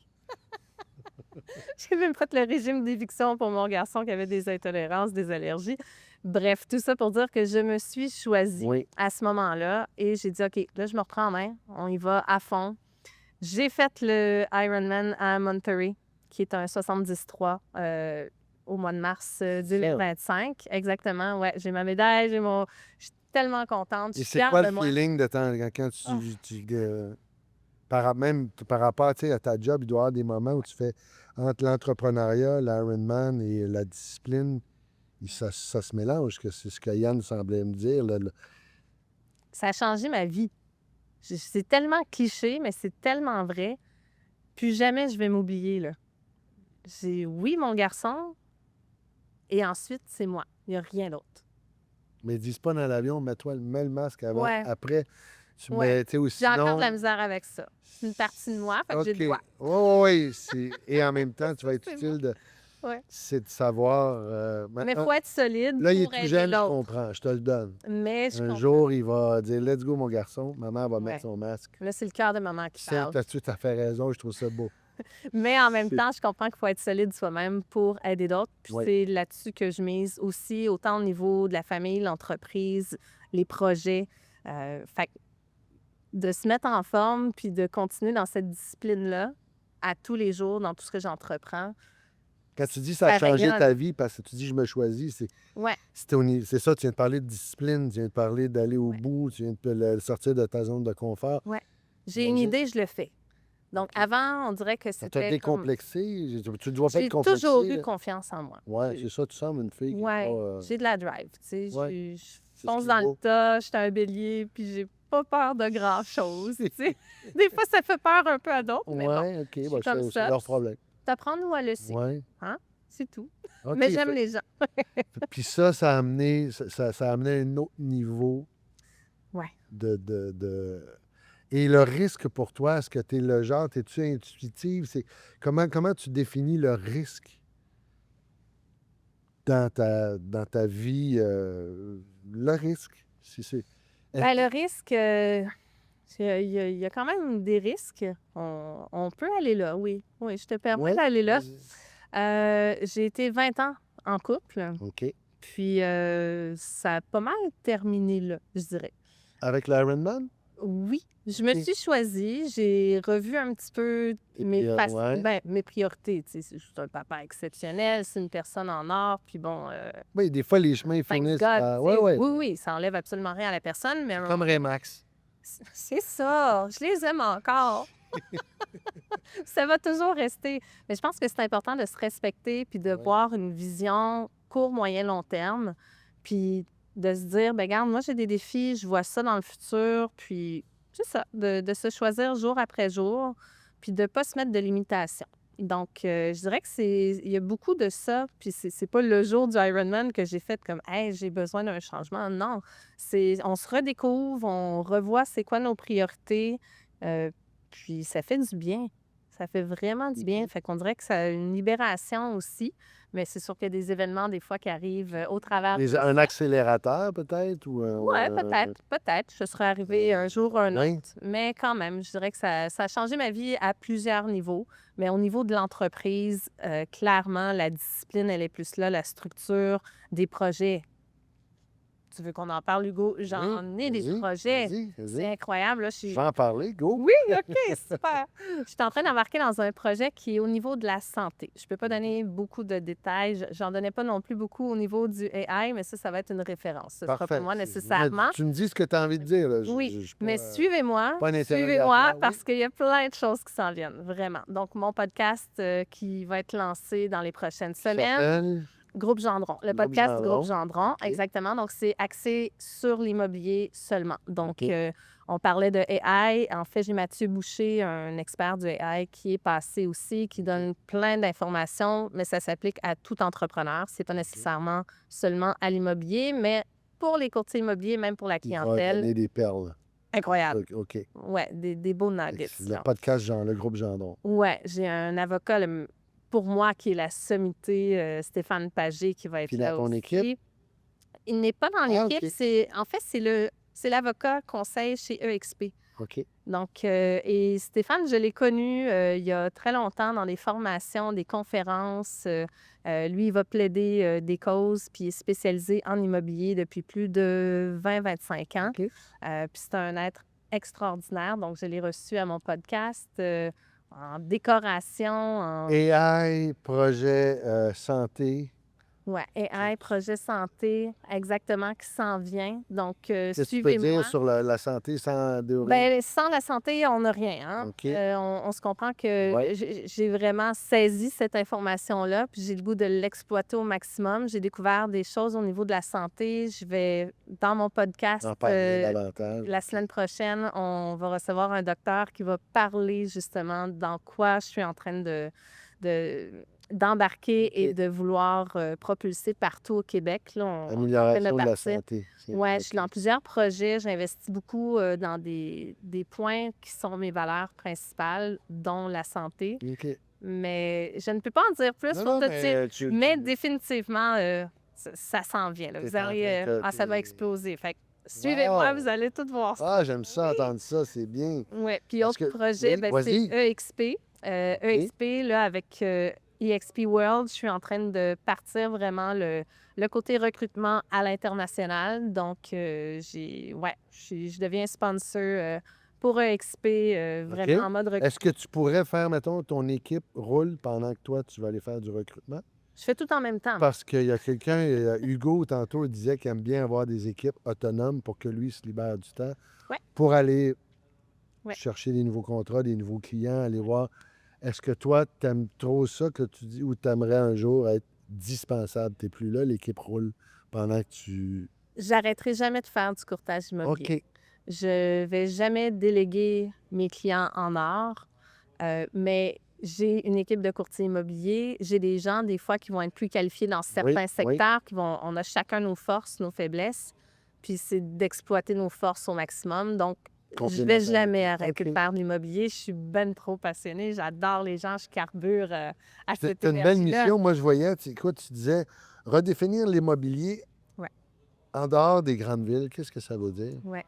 J'ai même fait le régime d'éviction pour mon garçon qui avait des intolérances, des allergies. Bref, tout ça pour dire que je me suis choisie Oui. à ce moment-là et j'ai dit, OK, là, je me reprends en main. On y va à fond. J'ai fait le Ironman à Monterey, qui est un 73 au mois de mars 2025. Exactement, ouais. J'ai ma médaille, j'ai mon... Je suis tellement contente. Je Et suis c'est fière quoi de le moi. feeling de quand même par rapport tu sais, à ta job, il doit y avoir des moments où tu fais entre l'entrepreneuriat, l'Ironman et la discipline, ça se mélange, que c'est ce que Yann semblait me dire. Là. Ça a changé ma vie. C'est tellement cliché, mais c'est tellement vrai. Plus jamais je vais m'oublier, là. J'ai, oui, mon garçon, et ensuite, c'est moi. Il n'y a rien d'autre. Mais ils disent pas dans l'avion, mets le masque avant, Ouais. après. Tu Ouais. mets, tu sais, ou J'ai encore sinon... de la misère avec ça. C'est une partie de moi, fait que j'ai le droit. Oui. Et en même temps, tu vas être C'est utile de... Ouais. C'est de savoir... Mais il faut être solide là, il est pour tout aider jeune, je l'autre. comprends, je te le donne. Mais je Un comprends. jour, il va dire « Let's go, mon garçon ». Maman va mettre son masque. Là, c'est le cœur de maman qui parle. Tu as fait raison, je trouve ça beau. Mais en même temps, je comprends qu'il faut être solide soi-même pour aider d'autres. Puis Oui. c'est là-dessus que je mise aussi, autant au niveau de la famille, l'entreprise, les projets. Fait que de se mettre en forme puis de continuer dans cette discipline-là à tous les jours, dans tout ce que j'entreprends. Quand tu dis ça a Ça changé rayonne. ta vie, parce que tu dis je me choisis, Ouais. c'est ça, tu viens de parler de discipline, tu viens de parler d'aller au Ouais. bout, tu viens de sortir de ta zone de confort. J'ai une Imagine. idée, je le fais. Donc, avant, on dirait que Ça t'a c'était comme... décomplexé? Tu dois pas J'ai être complexé. toujours eu là. confiance en moi. Ouais, c'est ça, tu sembles une fille qui est Ouais, pas, j'ai de la drive, tu sais. ouais, Je c'est ce fonce qui est dans beau. le tas, je suis un bélier, puis j'ai pas peur de grand-chose, tu sais. Des fois, ça fait peur un peu à d'autres, mais bon, Ouais, OK, suis bah, comme c'est ça. leur problème. t'apprends-nous à le laisser, Ouais. c'est tout. OK, Mais j'aime les gens. Puis ça a amené, ça a amené un autre niveau Ouais. de... Et le risque pour toi, est-ce que tu es le genre, es-tu intuitive? Comment tu définis le risque dans ta vie? Le risque, si c'est... Ben, le risque, il y a quand même des risques. On peut aller là, oui. Oui, je te permets Ouais, d'aller là. vas-y. J'ai été 20 ans en couple, OK. puis ça a pas mal terminé là, je dirais. Avec l'Ironman? Oui, je me OK. suis choisie, j'ai revu un petit peu mes priorités. Tu sais, c'est un papa exceptionnel, c'est une personne en or, puis bon, Oui, des fois, les chemins thank finissent God, par... tu sais, Ouais. oui, ça enlève absolument rien à la personne, mais à un Comme moment- Remax. c'est ça, je les aime encore. Ça va toujours rester. Mais je pense que c'est important de se respecter puis de Ouais. voir une vision court, moyen, long terme, puis de se dire, ben regarde, moi j'ai des défis, je vois ça dans le futur, puis c'est ça, de se choisir jour après jour, puis de ne pas se mettre de limitations. Donc, je dirais que il y a beaucoup de ça, puis c'est pas le jour du Ironman que j'ai fait comme, hey, j'ai besoin d'un changement. Non, on se redécouvre, on revoit c'est quoi nos priorités, puis ça fait du bien. Ça fait vraiment du bien. Fait qu'on dirait que ça a une libération aussi. Mais c'est sûr qu'il y a des événements, des fois, qui arrivent au travers de Un ça. accélérateur, peut-être? Ou Ouais, peut-être. Je serais arrivée un jour ou un Oui. autre. Mais quand même, je dirais que ça a changé ma vie à plusieurs niveaux. Mais au niveau de l'entreprise, clairement, la discipline, elle est plus là, la structure des projets. Tu veux qu'on en parle, Hugo? J'en ai des projets. C'est incroyable. Là, Je vais en parler, go! Oui, OK, super. Je suis en train d'embarquer dans un projet qui est au niveau de la santé. Je ne peux pas donner beaucoup de détails. J'en donnais pas non plus beaucoup au niveau du AI, mais ça va être une référence. Ce ne sera pas moi nécessairement. Tu me dis ce que tu as envie de dire. Là. Oui, mais suivez-moi. pas un Suivez-moi interrogatoire, oui. parce qu'il y a plein de choses qui s'en viennent, vraiment. Donc, mon podcast qui va être lancé dans les prochaines semaines. Groupe Gendron. Le podcast Groupe Gendron, exactement. Donc, c'est axé sur l'immobilier seulement. Donc, on parlait de AI. En fait, j'ai Mathieu Boucher, un expert du AI, qui est passé aussi, qui donne plein d'informations, mais ça s'applique à tout entrepreneur. C'est pas nécessairement seulement à l'immobilier, mais pour les courtiers immobiliers, même pour la clientèle. Il va donner des perles. Incroyable. OK. Ouais, des beaux nuggets. Le podcast, le groupe Gendron. Ouais, j'ai un avocat, pour moi, qui est la sommité, Stéphane Pagé, qui va être là ton aussi. équipe? Il n'est pas dans l'équipe. OK. En fait, c'est l'avocat conseil chez EXP. OK. Donc, et Stéphane, je l'ai connu il y a très longtemps dans des formations, des conférences. Lui, il va plaider des causes, puis il est spécialisé en immobilier depuis plus de 20-25 ans. OK. Puis c'est un être extraordinaire. Donc, je l'ai reçu à mon podcast en décoration. AI, projet santé. Oui, AI, projet santé, exactement, qui s'en vient. Donc, Qu'est-ce que tu peux suivez-moi. dire sur la santé sans dérouler? Bien, sans la santé, on n'a rien. Hein? OK. On se comprend que j'ai vraiment saisi cette information-là, puis j'ai le goût de l'exploiter au maximum. J'ai découvert des choses au niveau de la santé. Je vais, dans mon podcast, En parler davantage. la semaine prochaine, on va recevoir un docteur qui va parler justement dans quoi je suis en train d'embarquer et de vouloir propulser partout au Québec. Là, Amélioration de la santé. Oui, je suis dans plusieurs projets. J'investis beaucoup dans des points qui sont mes valeurs principales, dont la santé. OK. Mais je ne peux pas en dire plus pour te dire. Mais définitivement, ça s'en vient. Là. Vous allez, ça va exploser. Fait que suivez-moi, vous allez tout voir ça. Ah, j'aime ça, entendre ça, c'est bien. Oui, puis autre projet, c'est EXP. EXP, là, avec EXP World, je suis en train de partir vraiment le côté recrutement à l'international. Donc, je deviens sponsor pour EXP, vraiment en mode recrutement. Est-ce que tu pourrais faire, mettons, ton équipe roule pendant que toi, tu vas aller faire du recrutement? Je fais tout en même temps. Parce qu'il y a quelqu'un, Hugo, tantôt, il disait qu'il aime bien avoir des équipes autonomes pour que lui se libère du temps pour aller chercher des nouveaux contrats, des nouveaux clients, aller voir. Est-ce que toi, tu aimes trop ça que tu dis ou tu aimerais un jour être dispensable? Tu n'es plus là, l'équipe roule pendant que tu... J'arrêterai jamais de faire du courtage immobilier. OK. Je vais jamais déléguer mes clients en or, mais j'ai une équipe de courtiers immobiliers. J'ai des gens, des fois, qui vont être plus qualifiés dans certains secteurs. On a chacun nos forces, nos faiblesses, puis c'est d'exploiter nos forces au maximum. Donc, je ne vais jamais arrêter de faire de l'immobilier. Je suis ben trop passionnée. J'adore les gens. Je carbure à cette énergie-là. C'est une belle mission. Moi, je voyais, tu disais redéfinir l'immobilier en dehors des grandes villes. Qu'est-ce que ça veut dire? Oui.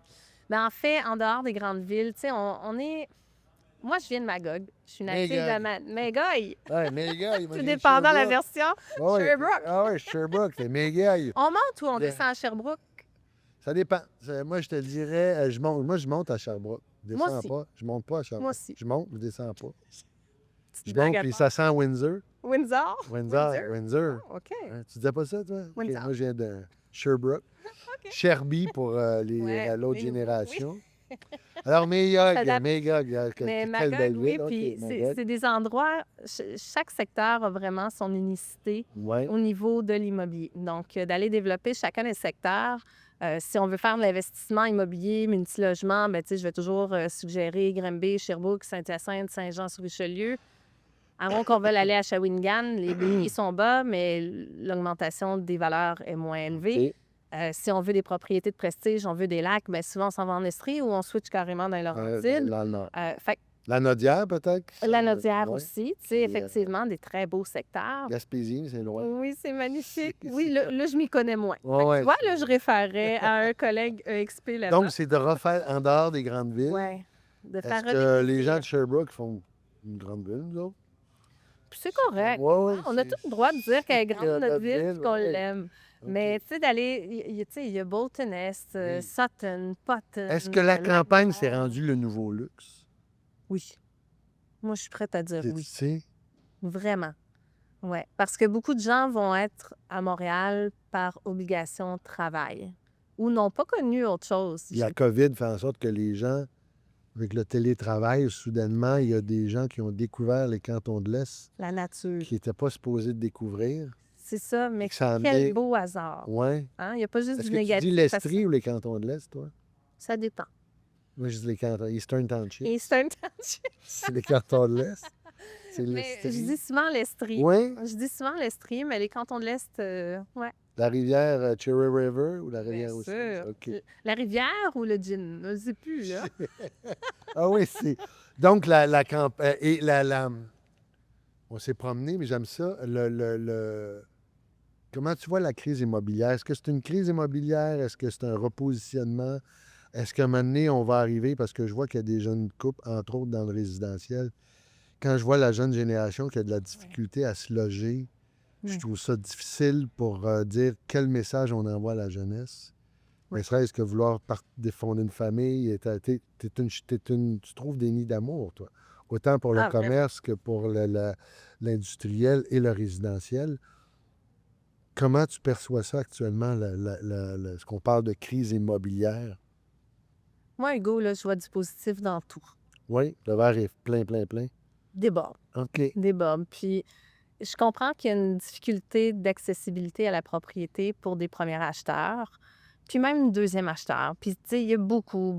Bien, en fait, en dehors des grandes villes, tu sais, on est... Moi, je viens de Magog. Je suis native de Magog. Oui, Magog. Tout dépendant de la version. Sherbrooke. Ah oui, Sherbrooke, c'est Magog. On monte ou on descend à Sherbrooke? Ça dépend. Moi, je te le dirais, je monte à Sherbrooke. Je descends pas. Je monte pas à Sherbrooke. Moi aussi. Je monte, je descends pas. Je monte, puis ça sent Windsor. Windsor? Windsor. Oh, OK. Hein, tu disais pas ça, toi? Windsor. Okay, moi, je viens de Sherbrooke. OK. Sherby pour l'autre génération. Oui. Alors, Magog, mais quelle belle ville. Puis c'est des endroits, chaque secteur a vraiment son unicité au niveau de l'immobilier. Donc, d'aller développer chacun des secteurs. Si on veut faire de l'investissement immobilier, multilogement, bien, je vais toujours suggérer Granby, Sherbrooke, Saint-Hyacinthe, Saint-Jean-sur-Richelieu. Avant qu'on veuille aller à Shawinigan, les billets sont bas, mais l'augmentation des valeurs est moins élevée. Si on veut des propriétés de prestige, on veut des lacs, bien souvent on s'en va en Estrie ou on switch carrément dans les Laurentides. Dans le nord. Fait La Nodière, peut-être? La Nodière Ouais. aussi, tu sais, Puis, effectivement, des très beaux secteurs. Gaspésie, c'est loin. Oui, c'est magnifique. C'est- Oui, là, je m'y connais moins. Ouais, Fait que ouais, tu vois, c'est- là, je référerais à un collègue EXP là-bas. Donc, c'est de refaire en dehors des grandes villes. Ouais, de faire Est-ce que les gens redécouvrir. de Sherbrooke font une grande ville, nous autres? Puis c'est correct. Ouais, ouais, On a tout le droit de dire qu'elle est grande, notre notre ville, ville, puis qu'on ouais. l'aime. OK. Mais, tu sais, d'aller... Tu sais, il y a Bolton Est, Oui. Sutton, Potton... Est-ce que la campagne s'est Lac-Mort. rendue le nouveau luxe? Oui. Moi, je suis prête à dire Tu oui. sais? Vraiment. Oui. Parce que beaucoup de gens vont être à Montréal par obligation de travail ou n'ont pas connu autre chose. Puis la COVID fait en sorte que les gens, avec le télétravail, soudainement, il y a des gens qui ont découvert les cantons de l'Est La nature. qui n'étaient pas supposés de découvrir. C'est ça, mais Que ça a quel amené- beau hasard. Ouais. Hein? Il n'y a pas juste Est-ce du que tu négatif. dis l'Estrie ou les cantons de l'Est, toi? Ça dépend. Moi, je dis les cantons. Eastern Township. Eastern Township. C'est les cantons de l'Est. C'est Mais l'Estrie. je dis souvent l'Estrie. Oui. Je dis souvent l'Estrie, mais les cantons de l'Est, ouais. La rivière Cherry River ou la rivière Bien aussi? sûr. OK. La rivière ou le gin? Je ne sais plus, là. Ah oui, c'est. Donc, la campagne. Et on s'est promené, mais j'aime ça. Comment tu vois la crise immobilière? Est-ce que c'est une crise immobilière? Est-ce que c'est un repositionnement? Est-ce qu'à un moment donné, on va arriver, parce que je vois qu'il y a des jeunes couples, entre autres dans le résidentiel, quand je vois la jeune génération qui a de la difficulté à se loger, je Ouais. trouve ça difficile pour dire quel message on envoie à la jeunesse. Ouais. Ne serait-ce que vouloir fonder une famille, tu trouves des nids d'amour, toi. Autant pour le Ah, vraiment. commerce que pour l'industriel et le résidentiel. Comment tu perçois ça actuellement, ce qu'on parle de crise immobilière? Moi, Hugo, là, je vois du positif dans tout. Oui, le verre est plein, plein, plein. Déborde. OK. Déborde. Puis, je comprends qu'il y a une difficulté d'accessibilité à la propriété pour des premiers acheteurs, puis même deuxième acheteur. Puis, tu sais, il y a beaucoup,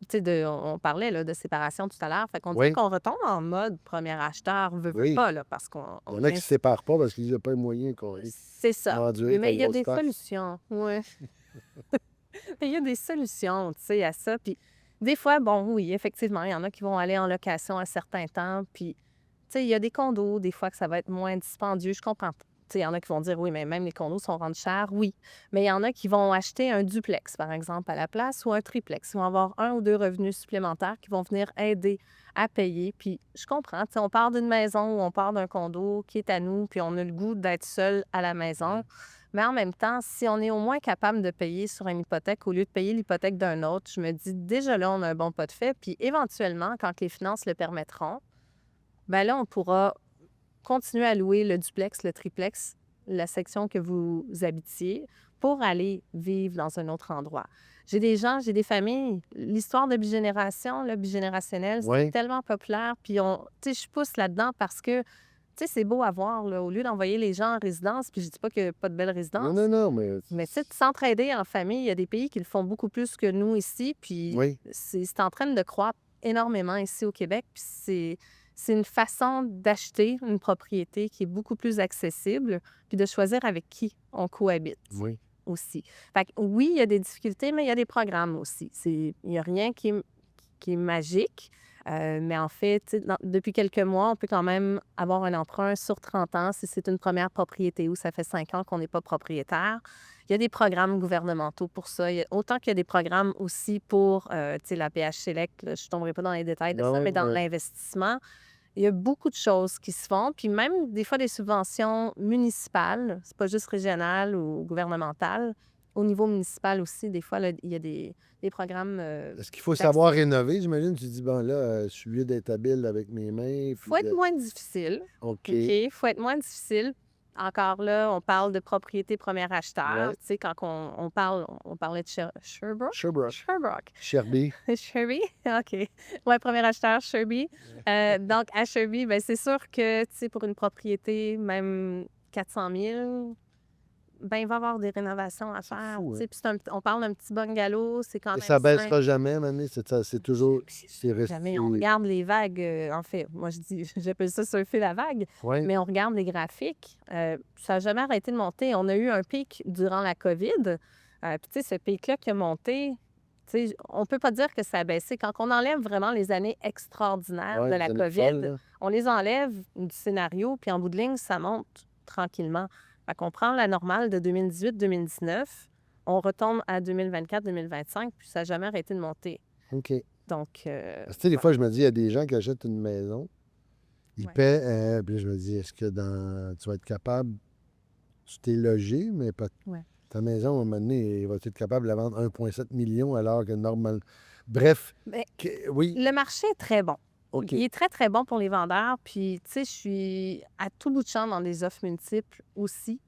tu sais, on parlait là, de séparation tout à l'heure. Fait qu'on Oui. dit qu'on retombe en mode premier acheteur, veut Oui. pas, là, parce qu'on... Il y en a qui ne se séparent pas parce qu'ils n'ont pas les moyens qu'on C'est ça. endurer Mais il y a ta des grosse taxe. solutions. Oui. Mais il y a des solutions, tu sais, à ça. Puis des fois, bon, oui, effectivement, il y en a qui vont aller en location un certain temps. Puis, tu sais, il y a des condos, des fois, que ça va être moins dispendieux. Je comprends. Tu sais, il y en a qui vont dire, oui, mais même les condos sont rendus chers. Oui. Mais il y en a qui vont acheter un duplex, par exemple, à la place ou un triplex. Ils vont avoir 1 ou 2 revenus supplémentaires qui vont venir aider à payer. Puis, je comprends. Tu sais, on part d'une maison ou on part d'un condo qui est à nous, puis on a le goût d'être seul à la maison. Mais en même temps, si on est au moins capable de payer sur une hypothèque au lieu de payer l'hypothèque d'un autre, je me dis déjà là, on a un bon pas de fait. Puis éventuellement, quand les finances le permettront, bien là, on pourra continuer à louer le duplex, le triplex, la section que vous habitiez pour aller vivre dans un autre endroit. J'ai des gens, j'ai des familles. L'histoire de bigénération, le bigénérationnel, Oui. c'est tellement populaire. Puis, tu sais, je pousse là-dedans parce que tu sais, c'est beau à voir, là, au lieu d'envoyer les gens en résidence, puis je dis pas qu'il n'y a pas de belles résidences, Non, mais... mais tu sais, de s'entraider en famille, il y a des pays qui le font beaucoup plus que nous ici, puis Oui. c'est en train de croître énormément ici au Québec, puis c'est une façon d'acheter une propriété qui est beaucoup plus accessible, puis de choisir avec qui on cohabite Oui. aussi. Fait que oui, il y a des difficultés, mais il y a des programmes aussi. Il n'y a rien qui est magique. Mais en fait, tu sais, depuis quelques mois, on peut quand même avoir un emprunt sur 30 ans si c'est une première propriété ou ça fait 5 ans qu'on n'est pas propriétaire. Il y a des programmes gouvernementaux pour ça. Autant qu'il y a des programmes aussi pour tu sais, la PH Select, là, je ne tomberai pas dans les détails de ça, Non, mais dans ouais. l'investissement, il y a beaucoup de choses qui se font. Puis même des fois des subventions municipales, c'est pas juste régional ou gouvernemental. Au niveau municipal aussi, des fois, là, il y a des programmes. Est-ce qu'il faut savoir rénover, j'imagine? Tu dis, bon, là, je suis mieux d'être habile avec mes mains. Il faut être moins difficile. OK. Il faut être moins difficile. Encore là, on parle de propriété premier acheteur. Ouais. Tu sais, quand on parlait de Sherbrooke. Sherbrooke. Sherbrooke. Sherby. Sherby? OK. Oui, premier acheteur, Sherby. Donc, à Sherby, ben, c'est sûr que, tu sais, pour une propriété, même 400 000, ben, il va y avoir des rénovations à faire. fou, Tu sais, puis on parle d'un petit bungalow, c'est quand Et même ça baissera simple. jamais, Mané? C'est toujours... C'est resté... Jamais on regarde les vagues, en fait, moi je dis, j'appelle ça surfer la vague, Oui. mais on regarde les graphiques, ça n'a jamais arrêté de monter. On a eu un pic durant la COVID, puis tu sais, ce pic-là qui a monté, Tu sais, on peut pas dire que ça a baissé. Quand on enlève vraiment les années extraordinaires Ouais, de les la années COVID, folles, là. on les enlève du scénario, puis en bout de ligne, ça monte tranquillement. Fait qu'on prend la normale de 2018-2019, on retombe à 2024-2025, puis ça n'a jamais arrêté de monter. OK. Donc, Parce que, tu sais, des ouais, fois, je me dis, il y a des gens qui achètent une maison, ils ouais. paient, puis là, je me dis, est-ce que tu vas être capable, tu t'es logé, mais Ouais. ta maison, à un moment donné, vas-tu être capable de la vendre 1,7 million alors que normal. Bref, Mais oui, le marché est très bon. OK. Il est très, très bon pour les vendeurs. Puis, tu sais, je suis à tout bout de champ dans des offres multiples aussi.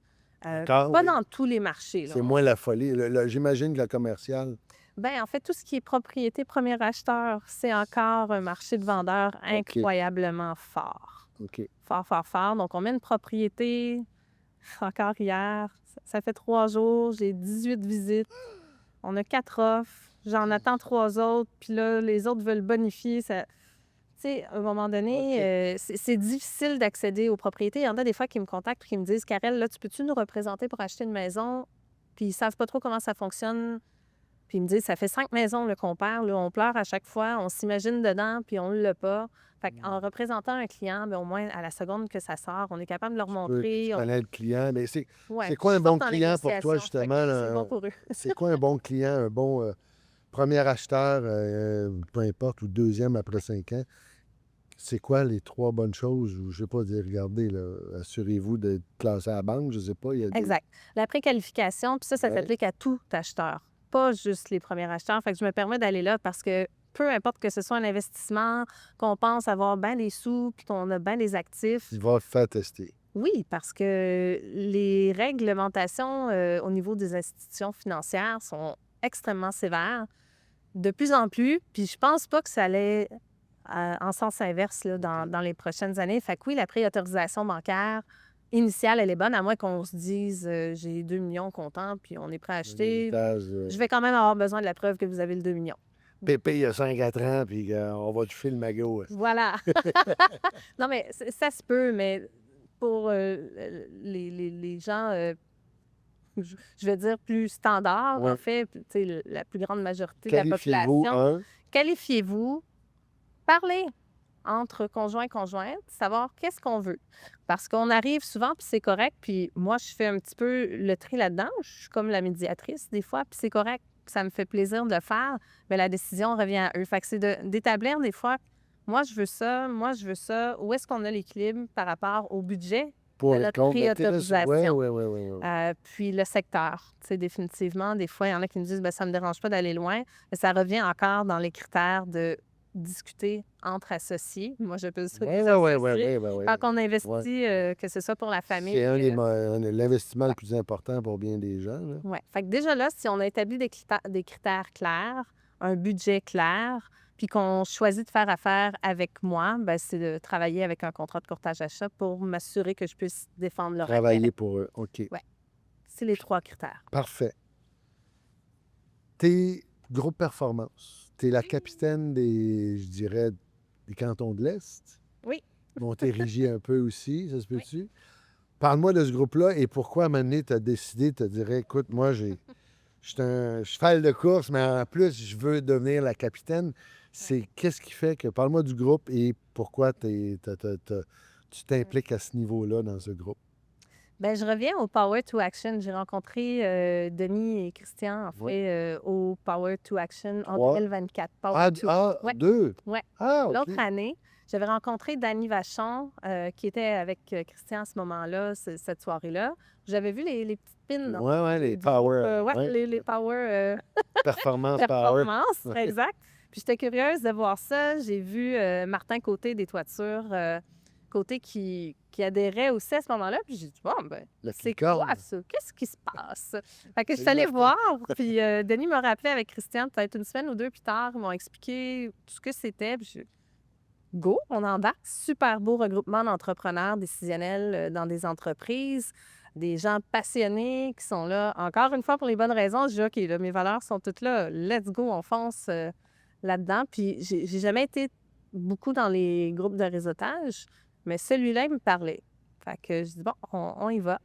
D'accord, Pas oui. dans tous les marchés, là. C'est moins la folie. J'imagine que le commercial, Ben, en fait, tout ce qui est propriété premier acheteur, c'est encore un marché de vendeurs OK. incroyablement fort. OK. Fort, fort, fort. Donc, on met une propriété, encore hier, ça fait 3 jours, j'ai 18 visites, on a 4 offres, j'en attends 3 autres, puis là, les autres veulent bonifier. Ça... Tu sais, à un moment donné, OK. c'est difficile d'accéder aux propriétés. Il y en a des fois qui me contactent et qui me disent, Karel, là, tu peux-tu nous représenter pour acheter une maison? Puis ils savent pas trop comment ça fonctionne. Puis ils me disent, ça fait 5 maisons là, qu'on perd, là, on pleure à chaque fois, on s'imagine dedans, puis on ne l'a pas. Fait qu'en représentant un client, bien, au moins, à la seconde que ça sort, on est capable de leur Tu montrer. connais le client. Mais c'est Ouais, quoi je un suis bon forte en client pour toi, négociation, fait que justement? c'est bon pour eux. C'est quoi un bon client, un bon premier acheteur, peu importe, ou deuxième après 5 ans? C'est quoi les 3 bonnes choses? Ou je sais pas dire, regardez, là, assurez-vous d'être classé à la banque, je sais pas, il y a des... Exact. La préqualification, puis ça Ouais. s'applique à tout acheteur, pas juste les premiers acheteurs. Fait que je me permets d'aller là parce que peu importe que ce soit un investissement, qu'on pense avoir bien des sous, puis qu'on a bien des actifs, Tu vas faire tester. oui, parce que les réglementations au niveau des institutions financières sont extrêmement sévères, de plus en plus, puis je pense pas que ça allait en sens inverse là, dans les prochaines années. Fait que oui, la préautorisation bancaire initiale, elle est bonne, à moins qu'on se dise j'ai 2 millions comptants, puis on est prêt à acheter. L'héritage, Je vais quand même avoir besoin de la preuve que vous avez le 2 millions. Pépé, il y a 5 ans, puis on va toucher le magot. Voilà. Non, mais ça se peut, mais pour les gens, je vais dire plus standards, Ouais. en fait, tu sais, la plus grande majorité de la Qualifiez-vous population, qualifiez-vous, parlez entre conjoints et conjointes, savoir qu'est-ce qu'on veut. Parce qu'on arrive souvent, puis c'est correct, puis moi, je fais un petit peu le tri là-dedans. Je suis comme la médiatrice des fois, puis c'est correct. Ça me fait plaisir de le faire, mais la décision revient à eux. Fait que c'est d'établir des fois, moi, je veux ça, moi, je veux ça. Où est-ce qu'on a l'équilibre par rapport au budget pour de être notre contre préautorisation? Oui. Puis le secteur, tu sais, définitivement, des fois, il y en a qui me disent, bien, ça ne me dérange pas d'aller loin, mais ça revient encore dans les critères de discuter entre associés. Moi, je peux ça des associés. Oui. Quand on investit, que ce soit pour la famille. C'est l'investissement le plus important pour bien des gens. Là. Oui. Fait que déjà là, si on a établi des critères clairs, un budget clair, puis qu'on choisit de faire affaire avec moi, ben, c'est de travailler avec un contrat de courtage achat pour m'assurer que je puisse défendre leur Travailler intérêt. pour eux. OK. Ouais. C'est les 3 critères. Parfait. T'es groupe performance. T'es la capitaine je dirais, des cantons de l'Est. Oui. Montérégie un peu aussi, ça se peut-tu? Parle-moi de ce groupe-là et pourquoi à un moment donné, tu as décidé, tu te dirais, écoute, moi, je suis un cheval de course, mais en plus, je veux devenir la capitaine. C'est qu'est-ce qui fait que... Parle-moi du groupe et pourquoi tu t'impliques à ce niveau-là dans ce groupe. Bien, je reviens au Power to Action. J'ai rencontré Denis et Christian, en Oui. fait, au Power to Action en 3. 2024. Power to. Ouais. 2? Ouais. Ah, OK. L'autre année, j'avais rencontré Dany Vachon, qui était avec Christian à ce moment-là, cette soirée-là. J'avais vu les petites pins. Oui, les du Power. groupe, ouais, les Power Performance, Power. performance, Ouais. exact. Puis j'étais curieuse de voir ça. J'ai vu Martin Côté des Toitures, Côté qui adhérait aussi à ce moment-là. Puis j'ai dit, bon, ben, Le c'est licorne. quoi ça? Qu'est-ce qui se passe? Fait que je C'est suis allée le- voir. Puis Denis m'a rappelé avec Christian, peut-être une semaine ou 2 plus tard. Ils m'ont expliqué tout ce que c'était. Puis j'ai go, on embarque. Super beau regroupement d'entrepreneurs décisionnels dans des entreprises, des gens passionnés qui sont là, encore une fois, pour les bonnes raisons. Je dis, OK, là, mes valeurs sont toutes là. Let's go, on fonce là-dedans. Puis j'ai jamais été beaucoup dans les groupes de réseautage, mais celui-là, il me parlait. Fait que je dis, bon, on y va.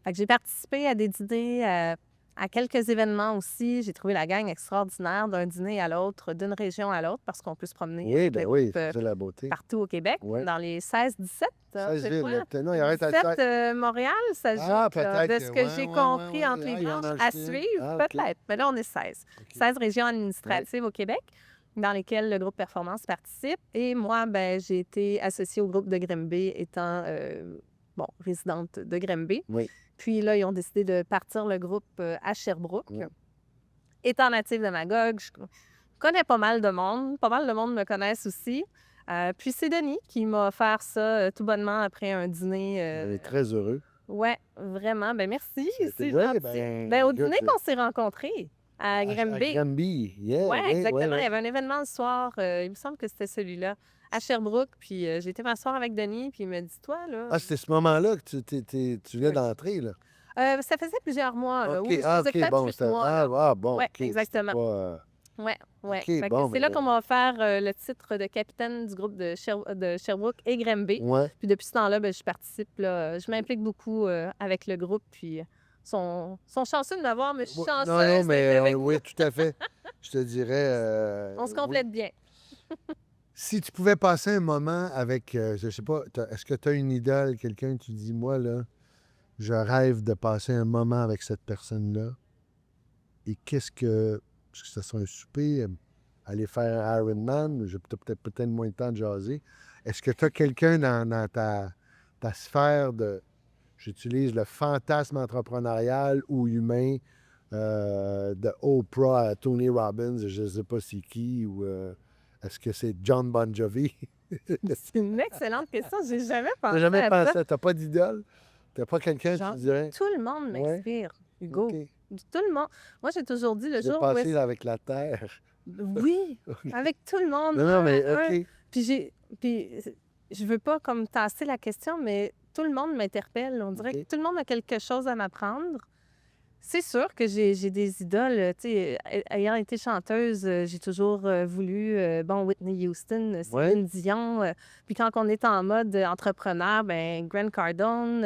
Fait que j'ai participé à des dîners à quelques événements aussi. J'ai trouvé la gang extraordinaire d'un dîner à l'autre, d'une région à l'autre, parce qu'on peut se promener Oui, avec ben le oui, groupe c'est ça la beauté. partout au Québec, Ouais. dans les 16-17. 16 c'est villes, quoi? là, peut-être. Non, il arrête à 17 16. Montréal, ça joue. Ah, là, peut-être de ce que que ouais, j'ai ouais, compris ouais, entre ouais. les Ah, il en a branches, à ajouté une. suivre, Ah, OK. peut-être. Mais là, on est 16. OK. 16 régions administratives au Québec, dans lesquelles le groupe Performance participe. Et moi, ben, j'ai été associée au groupe de Grimby, étant résidente de Grimby. Oui. Puis là, ils ont décidé de partir le groupe à Sherbrooke. Oui. Étant native de Magog, je connais pas mal de monde. Pas mal de monde me connaissent aussi. Puis c'est Denis qui m'a offert ça tout bonnement après un dîner. On est très heureux. Ouais, vraiment. Ben merci, Ça a été- c'est ouais, gentil. ben, Ben, au écoute, dîner qu'on s'est rencontrés à à Granby. Granby. Yeah, Ouais, ouais, exactement. ouais. Il y avait un événement le soir. Il me semble que c'était celui-là, à Sherbrooke. Puis j'ai été m'asseoir avec Denis, puis il m'a dit, toi, là. Ah, c'était ce moment-là que tu viens Oui. d'entrer, là. Ça faisait plusieurs mois, là. OK, Oui, ça faisait peut-être bon, 8 c'était... mois, là. bon, Ouais, OK. C'était exactement. pas... Ouais, ouais. OK, Fait que bon, c'est là mais... qu'on m'a offert le titre de capitaine du groupe de Sherbrooke et Granby. Ouais. Puis depuis ce temps-là, ben, je participe, là. Je m'implique beaucoup avec le groupe. Puis sont chanceux de m'avoir, mais je suis Ouais, chanceuse non, d'être mais avec vous. oui, tout à fait. Je te dirais... On se oui. complète bien. Si tu pouvais passer un moment avec, je sais pas, est-ce que tu as une idole, quelqu'un, tu dis, moi, là, je rêve de passer un moment avec cette personne-là. Et est-ce que ce soit un souper, aller faire un Ironman, j'ai peut-être moins de temps de jaser. Est-ce que tu as quelqu'un dans ta sphère de, j'utilise le fantasme entrepreneurial ou humain, de Oprah à Tony Robbins, je ne sais pas c'est qui, ou est-ce que c'est John Bon Jovi? C'est une excellente question. J'ai jamais Tu n'as pensé jamais à pensé, ça. tu n'as pas d'idole? Tu n'as pas quelqu'un, Genre, tu dirais? tout le monde Ouais. m'inspire, Hugo. OK. Tout le monde. Moi, j'ai toujours dit le J'ai jour où passé là, avec la terre. Oui, avec tout le monde. Non, mais un à un. OK. Puis je veux pas comme tasser la question, mais tout le monde m'interpelle. On dirait OK. que tout le monde a quelque chose à m'apprendre. C'est sûr que j'ai des idoles. Tu sais, ayant été chanteuse, j'ai toujours voulu, Whitney Houston, Ouais. Céline Dion. Puis quand on est en mode entrepreneur, ben Grant Cardone,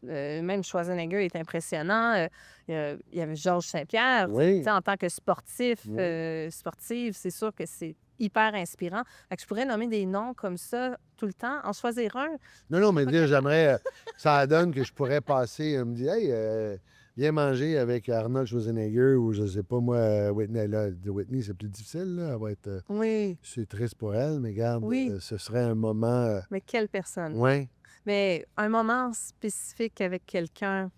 même Schwarzenegger est impressionnant. Il y avait Georges Saint-Pierre. Oui. Tu sais, en tant que sportive, c'est sûr que c'est hyper inspirant. Fait que je pourrais nommer des noms comme ça tout le temps, en choisir un. Non, mais dire, j'aimerais, ça donne que je pourrais passer, me dire, hey, viens manger avec Arnold Schwarzenegger ou je sais pas moi, Whitney. Là, de Whitney, c'est plus difficile, là. Elle va être, Oui, c'est triste pour elle, mais regarde, Oui. Ce serait un moment. mais quelle personne. Ouais, Mais un moment spécifique avec quelqu'un.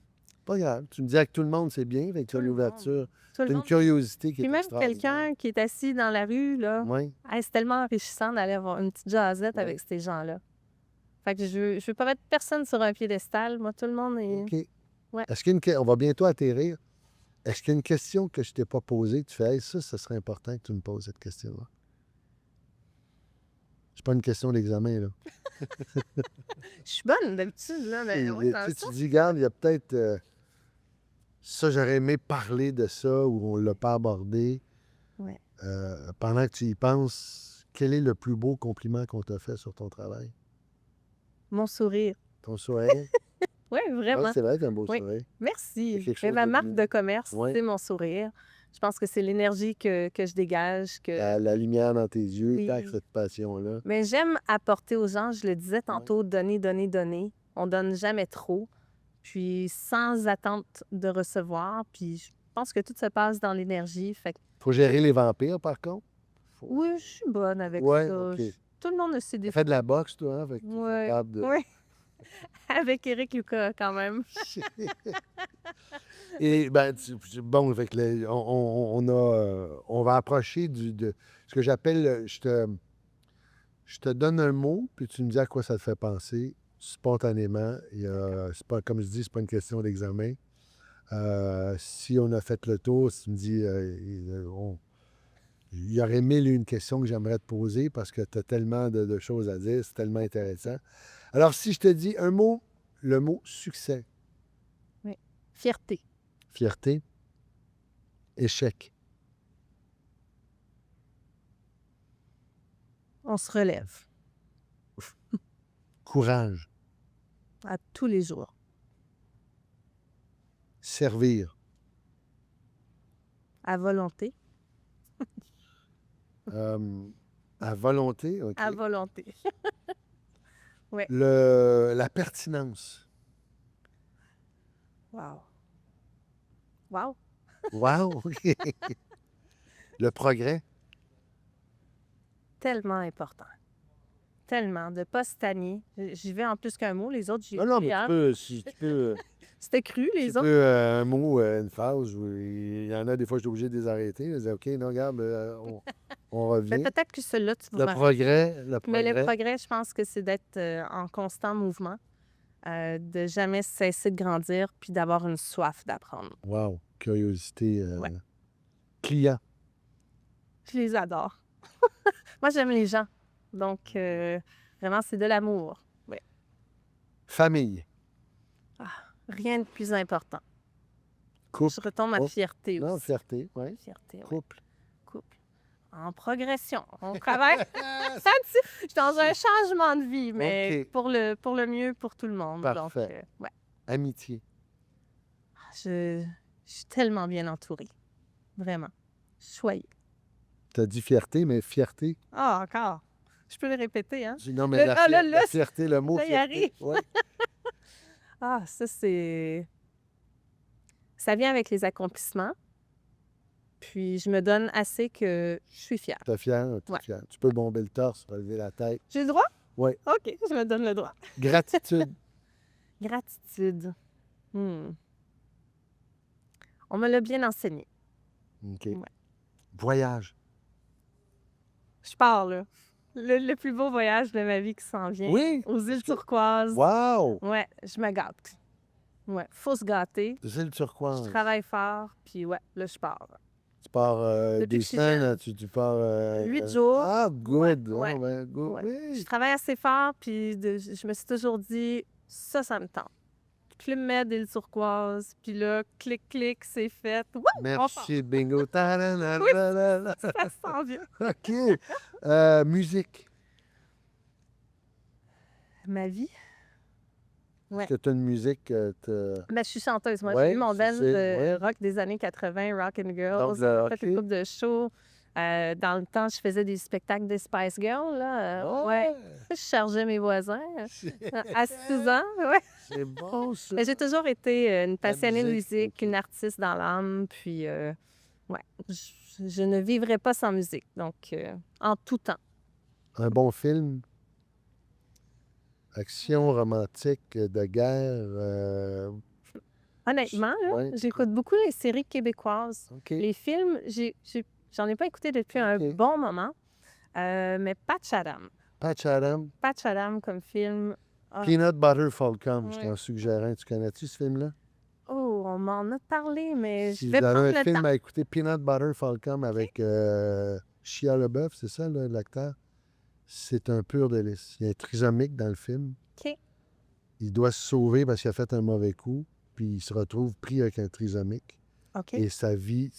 pas grave. Tu me dis avec tout le monde, c'est bien, avec Tout le l'ouverture. Tout le C'est une monde. curiosité qui Puis est même extraordinaire. quelqu'un qui est assis dans la rue, là, Oui. hey, c'est tellement enrichissant d'aller avoir une petite jasette Ouais. avec ces gens-là. Fait que je veux pas mettre personne sur un piédestal. Moi, tout le monde est... OK. Ouais. Est-ce qu'il y a une on va bientôt atterrir. Est-ce qu'il y a une question que je t'ai pas posée que tu fais, hey, ça serait important que tu me poses cette question-là? C'est pas une question d'examen, là. Je suis bonne d'habitude, là, mais Et, ouais, tu dans sais, ça. tu dis, regarde, il y a peut-être ça, j'aurais aimé parler de ça ou on l'a pas abordé. Ouais. Pendant que tu y penses, quel est le plus beau compliment qu'on t'a fait sur ton travail? Mon sourire. Ton sourire? Oui, vraiment. Ah, c'est vrai, t'as un beau Oui. sourire. Merci. C'est quelque Mais chose ma de marque bien. de commerce, Ouais. c'est mon sourire. Je pense que c'est l'énergie que je dégage. La lumière dans tes yeux, Oui. tac, cette passion-là. Mais j'aime apporter aux gens, je le disais tantôt, donner, donner, donner. On donne jamais trop, puis sans attente de recevoir. Puis je pense que tout se passe dans l'énergie. Fait que Faut gérer les vampires, par contre. oui, je suis bonne avec Ouais, ça. OK. Tout le monde a ses Tu défauts. fais de la boxe, toi, hein? Fait que t'es Ouais, capable de... ouais. Avec Éric Lucas, quand même. Et ben, bon, fait que on va approcher de ce que j'appelle, je te donne un mot, puis tu me dis à quoi ça te fait penser spontanément. C'est pas, comme je dis, c'est pas une question d'examen. Si on a fait le tour, si tu me dis, il y aurait mille et une questions que j'aimerais te poser parce que tu as tellement de choses à dire, c'est tellement intéressant. Alors, si je te dis un mot, le mot succès, Fierté. fierté, échec, On se relève courage, à tous les jours. servir, à volonté. À volonté, OK. À volonté. La pertinence. Wow. Wow. Wow! Le progrès. Tellement important. Tellement. De ne pas se tanner. J'y vais en plus qu'un mot. Les autres, j'y Non, non, vais. mais Hein. si tu peux, C'était cru, tu les peux, autres. un mot, une phrase, il y en a des fois, je suis obligé de les arrêter. Je dis, OK, non, regarde, on Mais revient. peut-être que celui-là, tu vas Le m'arrêter. progrès, le Mais le progrès. progrès, je pense que c'est d'être en constant mouvement, de jamais cesser de grandir, puis d'avoir une soif d'apprendre. Wow! Curiosité. Ouais. Client. Je les adore. Moi, j'aime les gens. Donc, vraiment, c'est de l'amour. Ouais. Famille. Rien de plus important. Couple. Je retombe à Oh. fierté Non, aussi. fierté, oui. Fierté, ouais. Couple. Couple. En progression. On travaille. Je suis dans un changement de vie, mais OK. pour le mieux, pour tout le monde. Donc, Parfait. ouais. Amitié. Je suis tellement bien entourée. Vraiment. Choyée. Tu as dit fierté, mais fierté. Ah, encore. Je peux le répéter, hein? Non, mais là, la fierté, le mot là, il fierté. arrive. Ouais. Ah, ça, c'est... Ça vient avec les accomplissements. Puis, je me donne assez que je suis fière. T'es fier, t'es Ouais. fier. Tu peux bomber le torse, relever la tête. J'ai le droit? Oui. OK, je me donne le droit. Gratitude. Gratitude. On me l'a bien enseigné. OK. Ouais. Voyage. Je pars, là. Le plus beau voyage de ma vie qui s'en vient. Oui. Aux îles turquoises. Wow! Ouais, je me gâte. Ouais, faut se gâter. C'est le Je turquoise. travaille fort, puis ouais, là, je pars. Tu pars Depuis des que je suis semaines, tu pars... 8 jours. Ah, good! Ouais, Oh, ben, good. ouais. Oui. Je travaille assez fort, puis je me suis toujours dit, ça me tente. Club Med et le turquoise, puis là, clic, c'est fait. Wouh! On part. Merci, bingo. Oui. Ta-da-da-da-da-da. Ça se sent bien. OK. Musique. Ma vie? Ouais. Est-ce que tu as une musique Ben, je suis chanteuse. Moi, Ouais, j'ai eu mon band ouais. rock des années 80, Rock and Girls. Donc, J'ai fait une OK. couple de shows. Dans le temps, je faisais des spectacles des Spice Girls. Là. Ouais. Je chargeais mes voisins à 6 ans. Ouais. C'est bon, ça. Mais j'ai toujours été une passionnée de musique, musique, OK. une artiste dans l'âme. Puis, ouais, je ne vivrais pas sans musique. Donc, en tout temps. Un bon film. Action romantique de guerre. Honnêtement, là, Ouais. j'écoute beaucoup les séries québécoises. OK. Les films, j'en ai pas écouté depuis un OK. bon moment. Mais Patch Adam. Patch Adam. Patch Adam comme film. Ah, Peanut Butter Falcon, je Ouais. t'en suggère un. Tu connais-tu ce film-là? oh, on m'en a parlé, mais Si je vous vais prendre avez un le film temps. à écouter, Peanut Butter Falcon avec Shia LaBeouf, c'est ça, là, l'acteur? C'est un pur délice. Il y a un trisomique dans le film. OK. Il doit se sauver parce qu'il a fait un mauvais coup, puis il se retrouve pris avec un trisomique. OK. Et sa vie,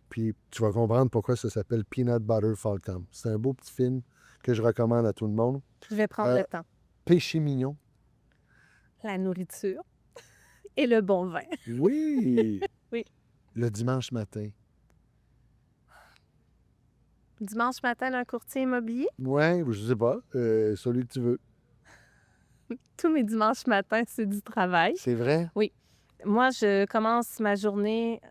puis tu vas comprendre pourquoi ça s'appelle Peanut Butter Falcon. C'est un beau petit film que je recommande à tout le monde. Je vais prendre le temps. Péché mignon. La nourriture et le bon vin. Oui! Oui. Le dimanche matin. Dimanche matin, un courtier immobilier. Ouais, je sais pas. Celui que tu veux. Tous mes dimanches matins, c'est du travail. C'est vrai? Moi, je commence ma journée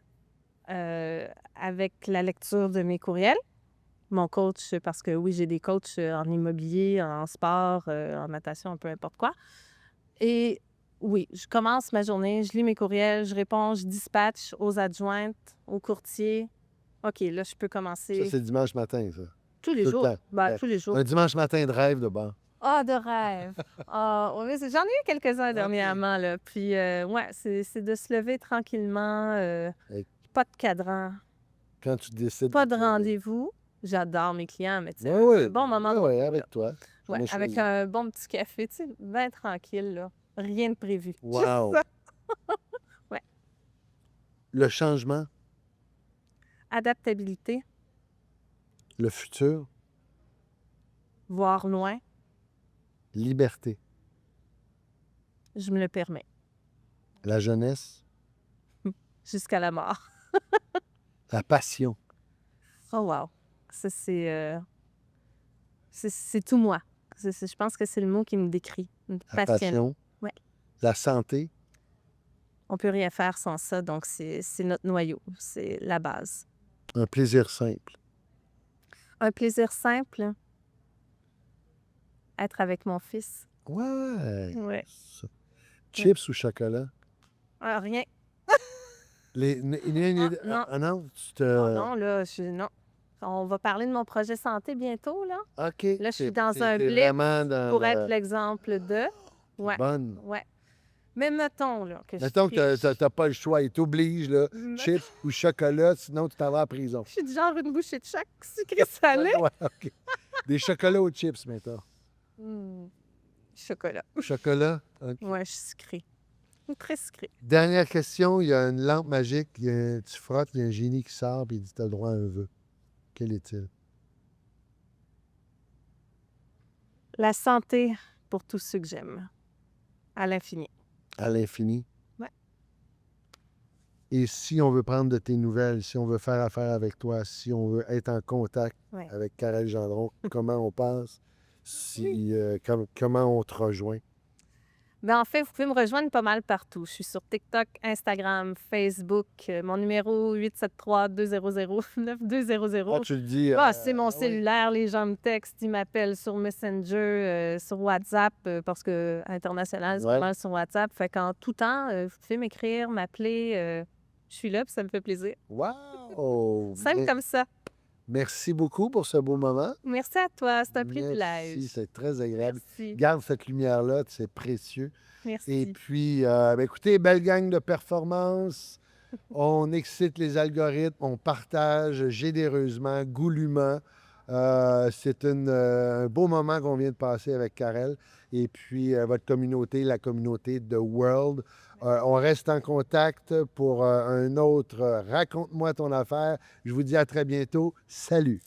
avec la lecture de mes courriels. Mon coach, parce que oui, j'ai des coachs en immobilier, en sport, en natation, peu importe quoi. Et oui, je commence ma journée, je lis mes courriels, je réponds, je dispatche aux adjointes, aux courtiers. OK, là, je peux Ça, commencer c'est dimanche matin, ça. tous les tout le jours. temps. Ben, Ouais. tous les jours. Un dimanche matin de rêve de bord. Ah, de rêve. Ah, oui, j'en ai eu quelques-uns dernièrement, là. Puis, ouais, c'est de se lever tranquillement, Hey. pas de cadran, Quand tu décides. pas de rendez-vous. J'adore mes clients, mais tu sais, Oui, un bon moment. Oui, avec toi. J'en Ouais, ai avec choisi. un bon petit café, tu sais, bien tranquille, là. Rien de prévu. Juste Wow! ça. Ouais. Le changement, Adaptabilité, le futur, voir loin, liberté, je me le permets, la jeunesse, jusqu'à la mort. La passion. Oh wow! Ça, c'est tout moi. Je pense que c'est le mot qui me décrit. Une La passion. Ouais. La santé. On peut rien faire sans ça, donc c'est notre noyau, c'est la base. Un plaisir simple. Un plaisir simple, être avec mon fils. Ouais. Ouais. Ça. Chips ou chocolat? Ah, rien. Non. Ah non, tu te... Non, là, non. On va parler de mon projet santé bientôt, là. OK. Là, je suis dans t'es un blip vraiment dans pour le- être l'exemple de. Ouais, Bonne. ouais. Mais mettons, là, que Mettons je que suis... t'as pas le choix. Il t'oblige, là. Chips ou chocolat, sinon tu t'en vas en prison. Je suis du genre une bouchée de chaque sucré salé. Ouais, OK. Des chocolats aux chips, mettons. Chocolat. Chocolat? OK. Ouais, je suis sucrée. Très sucrée. Dernière question. Il y a une lampe magique. Tu frottes, il y a un génie qui sort et il dit t'as le droit à un vœu. Quel est-il? La santé pour tous ceux que j'aime. À l'infini. À l'infini? Ouais. Et si on veut prendre de tes nouvelles, si on veut faire affaire avec toi, si on veut être en contact Ouais. avec Karel Gendron, comment on passe? Comment on te rejoint? Ben, en fait, vous pouvez me rejoindre pas mal partout. Je suis sur TikTok, Instagram, Facebook. Mon numéro 873-200-9200. Ah, tu le dis. C'est mon oui. cellulaire. Les gens me textent, ils m'appellent sur Messenger, sur WhatsApp, parce que international, c'est Ouais. pas mal sur WhatsApp. Fait qu'en tout temps, vous pouvez m'écrire, m'appeler. Je suis là, puis ça me fait plaisir. Wow! Simple Bien. comme ça. Merci beaucoup pour ce beau moment. Merci à toi. C'est un Merci, privilège. c'est très agréable. Merci. Garde cette lumière-là, c'est précieux. Merci. Et puis, écoutez, belle gang de performance. On excite les algorithmes, on partage généreusement, goulûment. C'est un beau moment qu'on vient de passer avec Karel. Et puis, votre communauté, la communauté de World. On reste en contact pour un autre Raconte-moi ton affaire. Je vous dis à très bientôt. Salut!